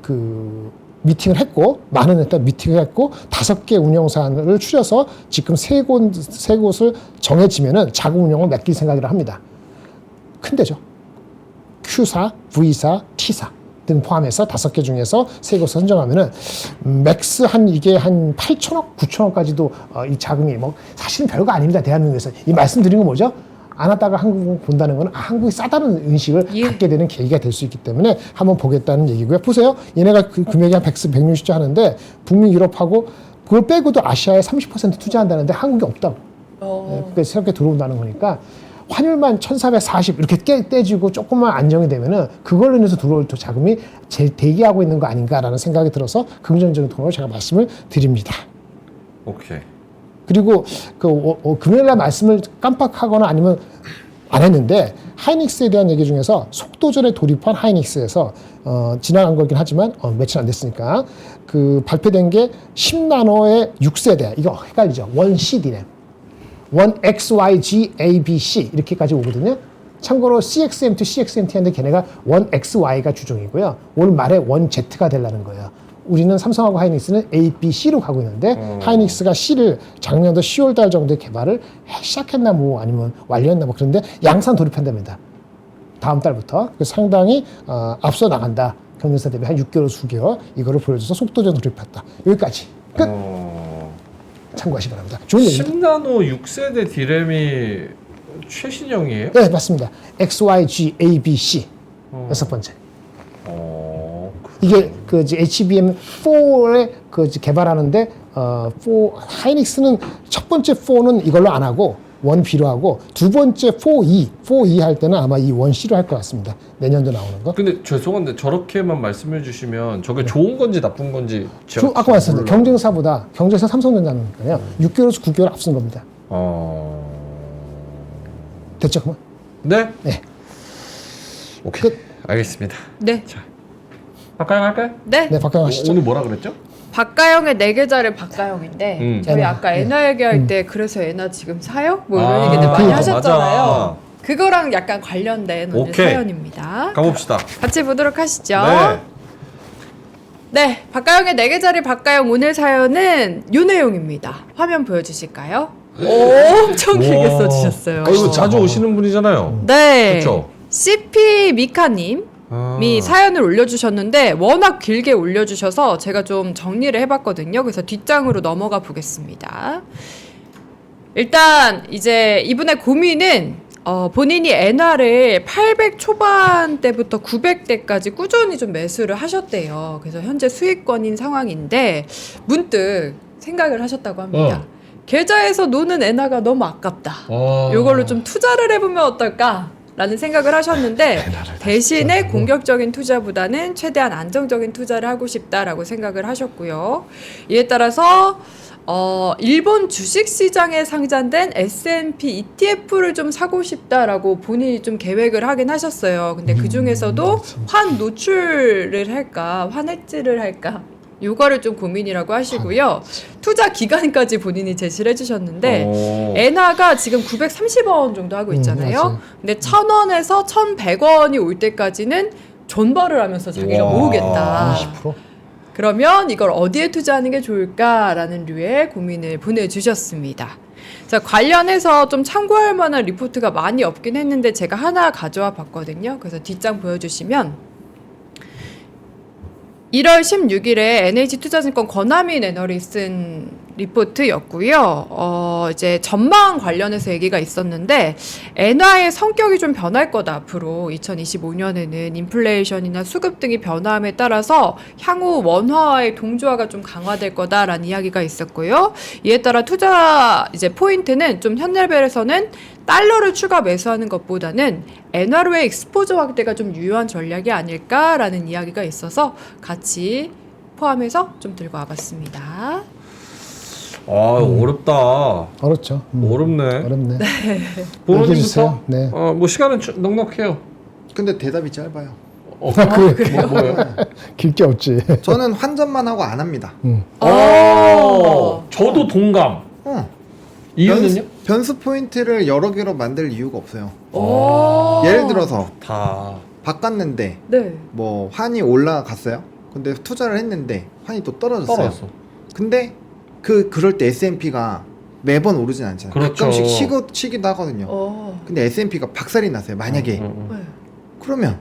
그 미팅을 했고 많은 일단 미팅을 했고 5개 운영사를 추려서 지금 세 곳을 정해지면은 자금 운영을 맡길 생각이라 합니다. 큰 데죠. Q사, V사, T사 등 포함해서 5개 중에서 3곳을 선정하면은 맥스 이게 한 8천억, 9천억까지도 이 자금이 뭐 사실은 별거 아닙니다. 대한민국에서 이 말씀드린 건 뭐죠? 안 왔다가 한국을 본다는 거는 한국이 싸다는 인식을 갖게 되는 계기가 될 수 있기 때문에 한번 보겠다는 얘기고요. 보세요. 얘네가 그 금액이 한 160조 하는데 북미 유럽하고 그걸 빼고도 아시아에 30% 투자한다는데 한국이 없다고. 그러니까 새롭게 들어온다는 거니까 환율만 1440 이렇게 떼지고 조금만 안정이 되면은 그걸로 인해서 들어올 또 자금이 제일 대기하고 있는 거 아닌가라는 생각이 들어서 긍정적인 톤으로 제가 말씀을 드립니다. 오케이. 그리고 금요일날 말씀을 깜빡하거나 아니면 안 했는데 하이닉스에 대한 얘기 중에서 속도전에 돌입한 하이닉스에서 지나간 거긴 하지만 며칠 안 됐으니까 그 발표된 게 10나노의 6세대 이거 헷갈리죠. 1CD램 1XYGABC 이렇게까지 오거든요. 참고로 CXM2, CXMT인데 걔네가 1XY가 주종이고요. 올 말에 1Z가 되려는 거예요. 우리는 삼성하고 하이닉스는 A, B, C로 가고 있는데 하이닉스가 C를 작년도 10월 달 정도에 개발을 시작했나 뭐 아니면 완료했나 뭐 그런데 양산 돌입한답니다. 다음 달부터. 그래서 상당히 앞서 나간다. 경쟁사 대비 한 6개월, 수개월 이거를 보여줘서 속도전 돌입했다. 여기까지 끝. 참고하시기 바랍니다. 좋은 얘기입니다. 10나노 6세대 디램이 최신형이에요? 네, 맞습니다. XYGABC 여섯 번째. 이게 그 HBM4에 그 개발하는데 하이닉스는 첫 번째 4는 이걸로 안 하고 원 B로 하고 두 번째 4E 할 때는 아마 이 원 C로 할 것 같습니다. 내년도 나오는 거. 근데 죄송한데 저렇게만 말씀해 주시면 저게 좋은 건지 나쁜 건지 제가 아까 말씀드린 몰라요. 경쟁사보다 경쟁사 삼성전자는요 6개월에서 9개월 앞선 겁니다. 됐죠 그만? 네? 네. 오케이. 알겠습니다. 네. 박가영 할까요? 네. 네, 박경 하시죠. 오늘 뭐라 그랬죠? 박가영의 네 계좌를 박가영인데 저희 에나. 아까 에나 얘기할 때 그래서 에나 지금 사요? 뭐 이런 얘기들 많이 그러니까, 하셨잖아요. 맞아. 그거랑 약간 관련된 오늘 오케이. 사연입니다. 가봅시다. 같이 보도록 하시죠. 네. 네, 박가영의 네 계좌를 박가영 오늘 사연은 요 내용입니다. 화면 보여주실까요? 엄청 길게 와. 써주셨어요. 이거 자주 오시는 분이잖아요. 네. 그쵸? CP 미카님 아. 이 사연을 올려주셨는데 워낙 길게 올려주셔서 제가 좀 정리를 해봤거든요. 그래서 뒷장으로 넘어가 보겠습니다. 일단 이제 이분의 고민은 본인이 엔화를 800 초반대부터 900대까지 꾸준히 좀 매수를 하셨대요. 그래서 현재 수익권인 상황인데 문득 생각을 하셨다고 합니다. 계좌에서 노는 엔화가 너무 아깝다. 요걸로 좀 투자를 해보면 어떨까? 라는 생각을 하셨는데 대신에 공격적인 투자보다는 최대한 안정적인 투자를 하고 싶다라고 생각을 하셨고요. 이에 따라서 일본 주식시장에 상장된 S&P ETF를 좀 사고 싶다라고 본인이 좀 계획을 하긴 하셨어요. 근데 그 중에서도 환 노출을 할까, 환 해지를 할까, 요거를 좀 고민이라고 하시고요. 투자 기간까지 본인이 제시를 해주셨는데 엔화가 지금 930원 정도 하고 있잖아요. 맞아요. 근데 1,000원에서 1,100원이 올 때까지는 존버를 하면서 자기가 와. 모으겠다. 20%? 그러면 이걸 어디에 투자하는 게 좋을까라는 류의 고민을 보내주셨습니다. 자, 관련해서 좀 참고할 만한 리포트가 많이 없긴 했는데 제가 하나 가져와 봤거든요. 그래서 뒷장 보여주시면 1월 16일에 NH투자증권 권하민 애널이 쓴 리포트였고요. 이제 전망 관련해서 얘기가 있었는데 엔화의 성격이 좀 변할 거다. 앞으로 2025년에는 인플레이션이나 수급 등이 변화함에 따라서 향후 원화와의 동조화가 좀 강화될 거다라는 이야기가 있었고요. 이에 따라 투자 이제 포인트는 좀 현 레벨에서는 달러를 추가 매수하는 것보다는 엔화로의 익스포저 확대가 좀 유효한 전략이 아닐까라는 이야기가 있어서 같이 포함해서 좀 들고 와봤습니다. 어렵다. 어렵죠. 어렵네. 어렵네. 보노님부터? 얘기해주세요. 네. 뭐 시간은 넉넉해요. 근데 대답이 짧아요. 뭐예요? 길 게 없지. 저는 환전만 하고 안 합니다. 저도 동감. 이유는요? 변수 포인트를 여러 개로 만들 이유가 없어요. 오. 예를 들어서 다. 바꿨는데 네. 뭐 환이 올라갔어요. 근데 투자를 했는데 환이 또 떨어졌어요. 떨어졌어. 근데 그럴 때 S&P가 매번 오르진 않잖아요. 그렇죠. 가끔씩 치기도 하거든요. 근데 S&P가 박살이 났어요. 만약에 네. 그러면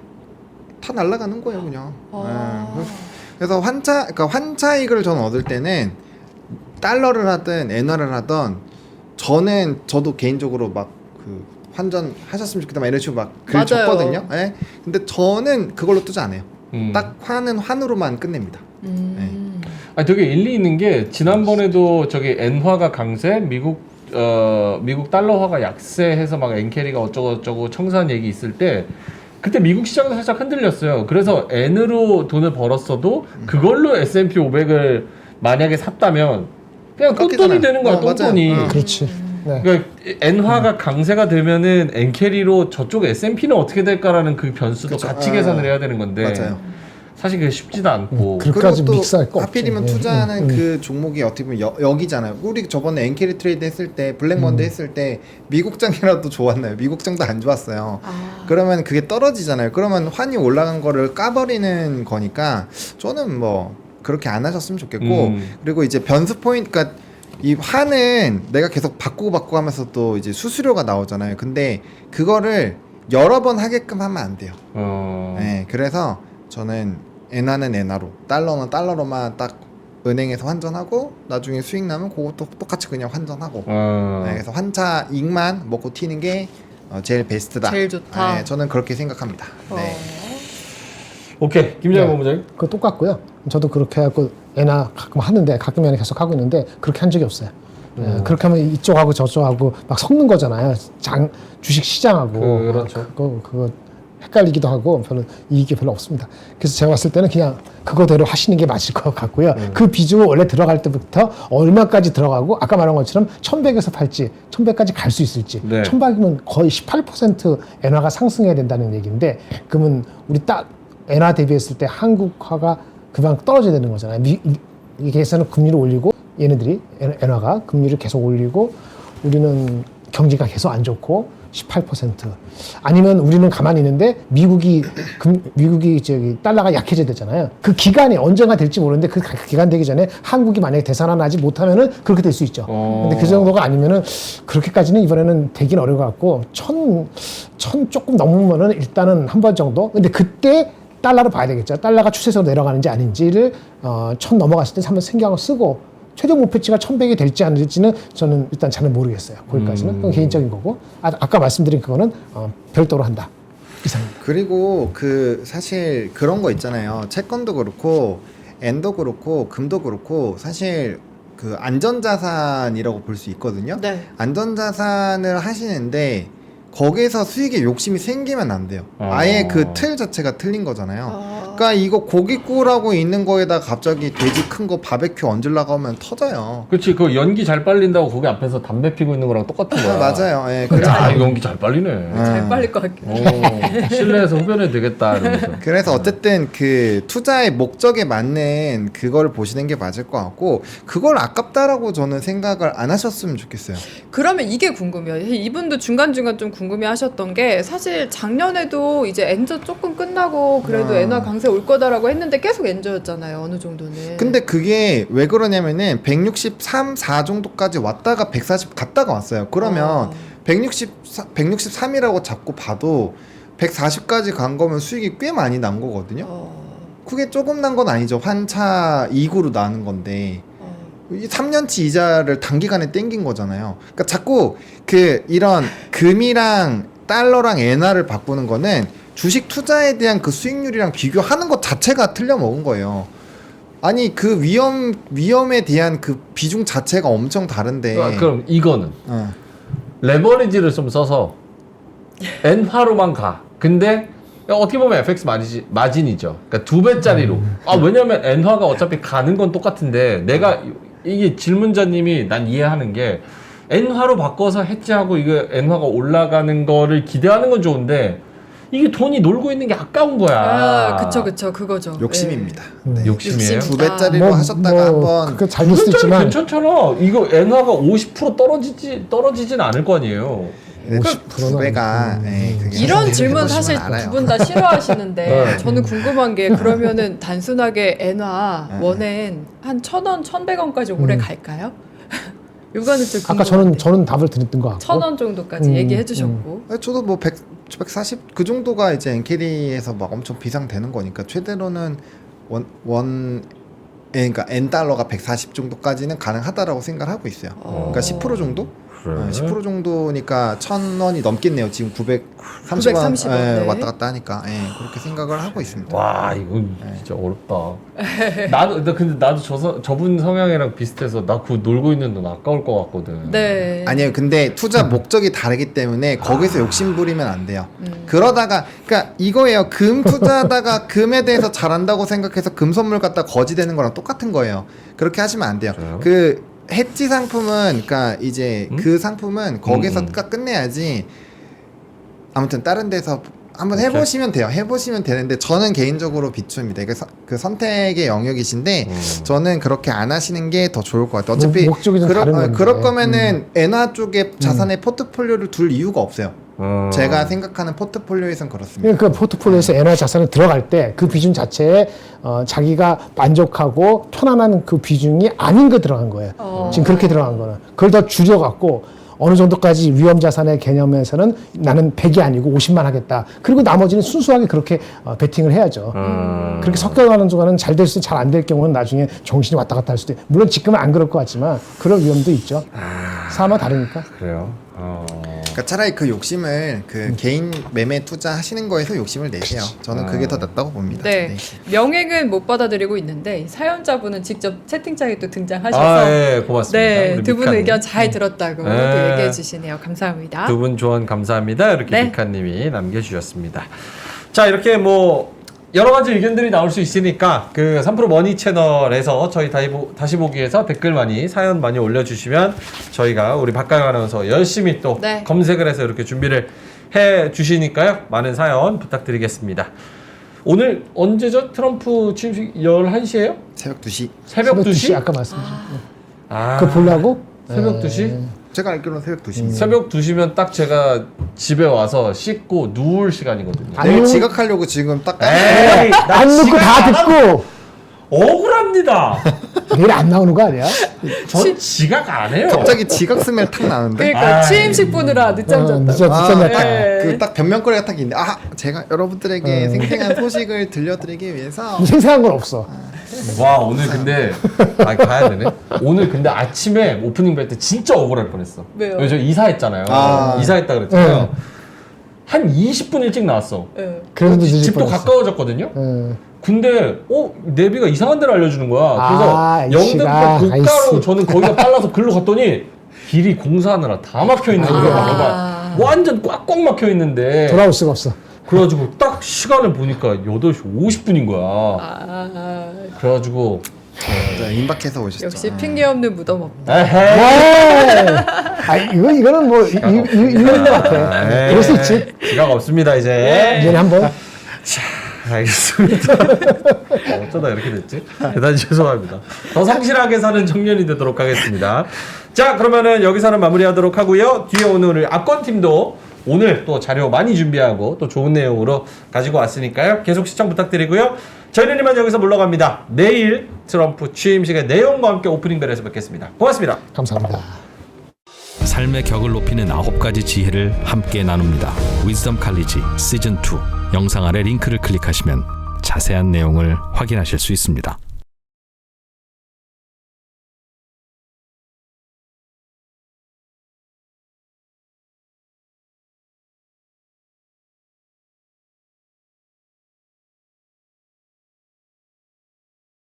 다 날아가는 거예요, 그냥. 아. 네. 그래서 그러니까 환차익을 저는 얻을 때는 달러를 하든 엔화를 하든 저도 개인적으로 막 그 환전 하셨으면 좋겠다 막 이런 식으로 막 글 맞아요. 줬거든요. 예. 근데 저는 그걸로 투자 안 해요. 음. 딱 환은 환으로만 끝냅니다. 아니 되게 일리 있는 게 지난번에도 저기 엔화가 강세, 미국 달러화가 약세해서 막 엔캐리가 어쩌고 청산 얘기 있을 때 그때 미국 시장도 살짝 흔들렸어요. 그래서 N으로 돈을 벌었어도 그걸로 S&P 500을 만약에 샀다면 그냥 똥돈이 되는 거야. 맞아요. 똥돈이. 그렇지. 네. 그러니까 N화가 강세가 되면은 N캐리로 저쪽 S&P는 어떻게 될까라는 그 변수도 그쵸. 같이 계산을 해야 되는 건데 맞아요. 사실 그게 쉽지도 않고 그렇게까지 그리고 또 믹스할 거 없지. 하필이면 투자하는 그 종목이 어떻게 보면 여기잖아요. 우리 저번에 엔캐리 트레이드 했을 때 블랙먼데 했을 때 미국장이라도 좋았나요? 미국장도 안 좋았어요. 그러면 그게 떨어지잖아요. 그러면 환이 올라간 거를 까버리는 거니까 저는 뭐 그렇게 안 하셨으면 좋겠고 그리고 이제 변수 포인트 그러니까 이 환은 내가 계속 바꾸고 하면서 또 이제 수수료가 나오잖아요. 근데 그거를 여러 번 하게끔 하면 안 돼요. 네, 그래서 저는 엔화는 엔화로, 달러는 달러로만 딱 은행에서 환전하고 나중에 수익 나면 그것도 똑같이 그냥 환전하고. 네, 그래서 환차익만 먹고 튀는 게 제일 베스트다. 제일 좋다. 네, 저는 그렇게 생각합니다. 네. 오케이 김정일 네. 본부장님. 그거 똑같고요. 저도 그렇게 하고 엔화 가끔 하는데 가끔 엔화 계속 하고 있는데 그렇게 한 적이 없어요. 그렇게 하면 이쪽하고 저쪽하고 막 섞는 거잖아요. 주식 시장하고 그렇죠. 그거 헷갈리기도 하고 별로 이익이 별로 없습니다. 그래서 제가 봤을 때는 그냥 그거대로 하시는 게 맞을 것 같고요. 그 비중을 원래 들어갈 때부터 얼마까지 들어가고 아까 말한 것처럼 1100에서 팔지 1100까지 갈 수 있을지 네. 1100이면 거의 18% 엔화가 상승해야 된다는 얘기인데 그러면 우리 딱 엔화 대비했을 때 한국화가 그만 떨어져야 되는 거잖아요. 이게서는 금리를 올리고 얘네들이 엔화가 금리를 계속 올리고 우리는 경기가 계속 안 좋고 18% 아니면 우리는 가만히 있는데 미국이 달러가 약해져야 되잖아요. 그 기간이 언젠가 될지 모르는데 그 기간 되기 전에 한국이 만약에 대산화하지 못하면은 그렇게 될 수 있죠. 근데 그 정도가 아니면은 그렇게까지는 이번에는 되긴 어려울 것 같고 천 조금 넘으면은 일단은 한 번 정도. 근데 그때 달러를 봐야 되겠죠. 달러가 추세적으로 내려가는지 아닌지를 1000 넘어갔을 때 한번 신경을 쓰고 최종 목표치가 1100이 될지 안 될지는 저는 일단 잘 모르겠어요. 거기까지는 그건 개인적인 거고 아까 말씀드린 그거는 별도로 한다. 이상입니다. 그리고 그 사실 그런 거 있잖아요. 채권도 그렇고 엔도 그렇고 금도 그렇고 사실 그 안전자산이라고 볼 수 있거든요. 네. 안전자산을 하시는데 거기에서 수익에 욕심이 생기면 안 돼요. 아예 그 틀 자체가 틀린 거잖아요. 그러니까 이거 고기 구우라고 있는 거에다 갑자기 돼지 큰 거 바베큐 얹으려고 하면 터져요. 그렇지. 그 연기 잘 빨린다고 거기 앞에서 담배 피고 있는 거랑 똑같은 거야. 맞아요. 예. 야, 이거 연기 잘 빨리네. 잘 빨릴 것 같긴 실내에서 흡연해도 되겠다 이러면서. 그래서 어쨌든 그 투자의 목적에 맞는 그걸 보시는 게 맞을 것 같고 그걸 아깝다라고 저는 생각을 안 하셨으면 좋겠어요. 그러면 이게 궁금해요. 이분도 중간중간 좀 궁금해하셨던 게 사실 작년에도 이제 엔저 조금 끝나고 그래도 엔화 강세 올 거다라고 했는데 계속 엔저였잖아요. 어느 정도는. 근데 그게 왜 그러냐면은 163, 4 정도까지 왔다가 140 갔다가 왔어요. 그러면 163이라고 자꾸 봐도 140까지 간 거면 수익이 꽤 많이 난 거거든요. 그게 조금 난 건 아니죠. 환차 이익으로 나는 건데. 3년치 이자를 단기간에 땡긴 거잖아요. 그러니까 자꾸 그 이런 금이랑 달러랑 엔화를 바꾸는 거는 주식 투자에 대한 그 수익률이랑 비교하는 것 자체가 틀려 먹은 거예요. 아니 그 위험에 대한 그 비중 자체가 엄청 다른데. 그럼 이거는 레버리지를 좀 써서 엔화로만 가. 근데 어떻게 보면 FX 마진이죠. 그러니까 2배짜리로. 왜냐면 엔화가 어차피 가는 건 똑같은데 내가 이게 질문자님이 난 이해하는 게 엔화로 바꿔서 해지하고 이거 엔화가 올라가는 거를 기대하는 건 좋은데 이게 돈이 놀고 있는 게 아까운 거야. 그쵸 그거죠. 욕심입니다. 네. 욕심이에요? 2배짜리로 하셨다가 한번 그게 잘될 수도 있지만 괜찮잖아. 이거 엔화가 50% 떨어지진 않을 거 아니에요. 2배가 이런 질문 사실 두 분 다 싫어하시는데 네. 저는 궁금한 게 그러면은 단순하게 엔화 원엔 한 1,000원, 1,100원까지 올해 갈까요? 이거는 좀 아까 궁금한데. 저는 답을 드렸던 것 같고 1,000원 정도까지 얘기해 주셨고 저도 뭐 140 그 정도가 이제 NKD에서 막 엄청 비상되는 거니까 최대로는 그러니까 N 달러가 140 정도까지는 가능하다라고 생각을 하고 있어요. 그러니까 10% 정도? 그래. 10% 정도니까 1,000원이 넘겠네요. 지금 930원 930원, 네. 왔다 갔다 하니까 그렇게 생각을 하고 있습니다. 와 이거 진짜 어렵다. 근데 나도 저분 성향이랑 비슷해서 나 그거 놀고 있는 돈 아까울 것 같거든. 네. 아니에요. 근데 투자 목적이 다르기 때문에 거기서 욕심 부리면 안 돼요. 그러다가 그러니까 이거예요. 금 투자하다가 금에 대해서 잘한다고 생각해서 금 선물 갖다 거지되는 거랑 똑같은 거예요. 그렇게 하시면 안 돼요. 그래요? 그 해지 상품은 그러니까 이제 그 상품은 거기서 끝내야지. 아무튼 다른 데서 한번 해보시면 돼요. 해보시면 되는데 저는 개인적으로 비추입니다. 이게 그 선택의 영역이신데 저는 그렇게 안 하시는 게 더 좋을 것 같아요. 어차피 목적이 좀 다른 건데. 그럴 거면은 엔화 쪽에 자산의 포트폴리오를 둘 이유가 없어요. 제가 생각하는 포트폴리오에선 그렇습니다. 그 포트폴리오에서 엔화 자산을 들어갈 때 그 비중 자체에 자기가 만족하고 편안한 그 비중이 아닌 거 들어간 거예요. 지금 그렇게 들어간 거는 그걸 더 줄여갖고 어느 정도까지 위험 자산의 개념에서는 나는 100이 아니고 50만 하겠다. 그리고 나머지는 순수하게 그렇게 베팅을 해야죠. 그렇게 섞여가는 동안은 잘 될 수, 잘 안 될 경우는 나중에 정신이 왔다 갔다 할 수도 있고. 물론 지금은 안 그럴 것 같지만 그럴 위험도 있죠. 사람마다 다르니까. 그래요. 그러니까 차라리 그 욕심을 그 개인 매매 투자하시는 거에서 욕심을 내세요. 저는 그게 더 낫다고 봅니다. 네. 명행은 못 받아들이고 있는데 사연자분은 직접 채팅창에 또 등장하셔서 아, 예, 고맙습니다. 네, 우리 두 분 미카님. 의견 잘 들었다고 또 네. 얘기해 주시네요. 감사합니다. 두 분 조언 감사합니다. 이렇게 네. 미카님이 남겨주셨습니다. 자, 이렇게 뭐 여러 가지 의견들이 나올 수 있으니까 그 3프로 머니 채널에서 저희 다시 보기에서 댓글 많이 사연 많이 올려주시면 저희가 우리 박가영 아나운서 열심히 또 네. 검색을 해서 이렇게 준비를 해 주시니까요. 많은 사연 부탁드리겠습니다. 오늘 언제죠? 트럼프 취임식 11시에요? 새벽 2시. 새벽 2시? 아까 말씀드린. 아, 그거 보려고? 새벽 2시? 제가 알기로는 새벽 2시. 새벽 2시면 딱 제가 집에 와서 씻고 누울 시간이거든요. 아니, 내일 지각하려고 지금 딱 에이, 나 안 듣고 지각 다 안 하고 듣고 억울합니다. 내일 안 나오는 거 아니야? 전 지각 안 해요. 갑자기 지각 스멜 탁 나는데. 그러니까 아이. 취임식 보느라 늦잠 잤다고. 늦잠 아, 잤다. 네. 그딱 변명거리가 딱 있는데 제가 여러분들에게 생생한 소식을 들려드리기 위해서 생생한 건 없어. 와, 오늘 근데 가야 되네. 오늘 근데 아침에 오프닝 뵐 때 진짜 억울할 뻔했어. 왜요? 저 이사했잖아요. 아. 이사했다 그랬잖아요. 한 20분 일찍 나왔어. 네. 그래도 늦을 집도 뻔했어. 가까워졌거든요. 근데 내비가 이상한 데로 알려주는 거야. 아, 그래서 아이씨가, 영등포 고가로 아이씨. 저는 거기가 빨라서 글로 갔더니 길이 공사하느라 다 막혀 있는 거예요. 아. 완전 꽉꽉 막혀 있는데. 돌아올 수가 없어. 그래가지고 딱 시간을 보니까 8시 50분인 거야. 아, 그래가지고 임박해서 오셨죠. 역시 핑계 없는 무덤 없다. 에헤이. 이거는 뭐 이유인 것 같아. 그럴 수 있지. 지각 없습니다 이제. 이제는 한번 알겠습니다. 어쩌다 이렇게 됐지? 대단히 죄송합니다. 더 성실하게 사는 청년이 되도록 하겠습니다. 자, 그러면은 여기서는 마무리하도록 하고요. 뒤에 오늘 압권팀도 오늘 또 자료 많이 준비하고 또 좋은 내용으로 가지고 왔으니까요. 계속 시청 부탁드리고요. 저희는 이만 여기서 물러갑니다. 내일 트럼프 취임식의 내용과 함께 오프닝벨에서 뵙겠습니다. 고맙습니다. 감사합니다. 삶의 격을 높이는 9가지 지혜를 함께 나눕니다. 위즈덤 칼리지 시즌 2 영상 아래 링크를 클릭하시면 자세한 내용을 확인하실 수 있습니다.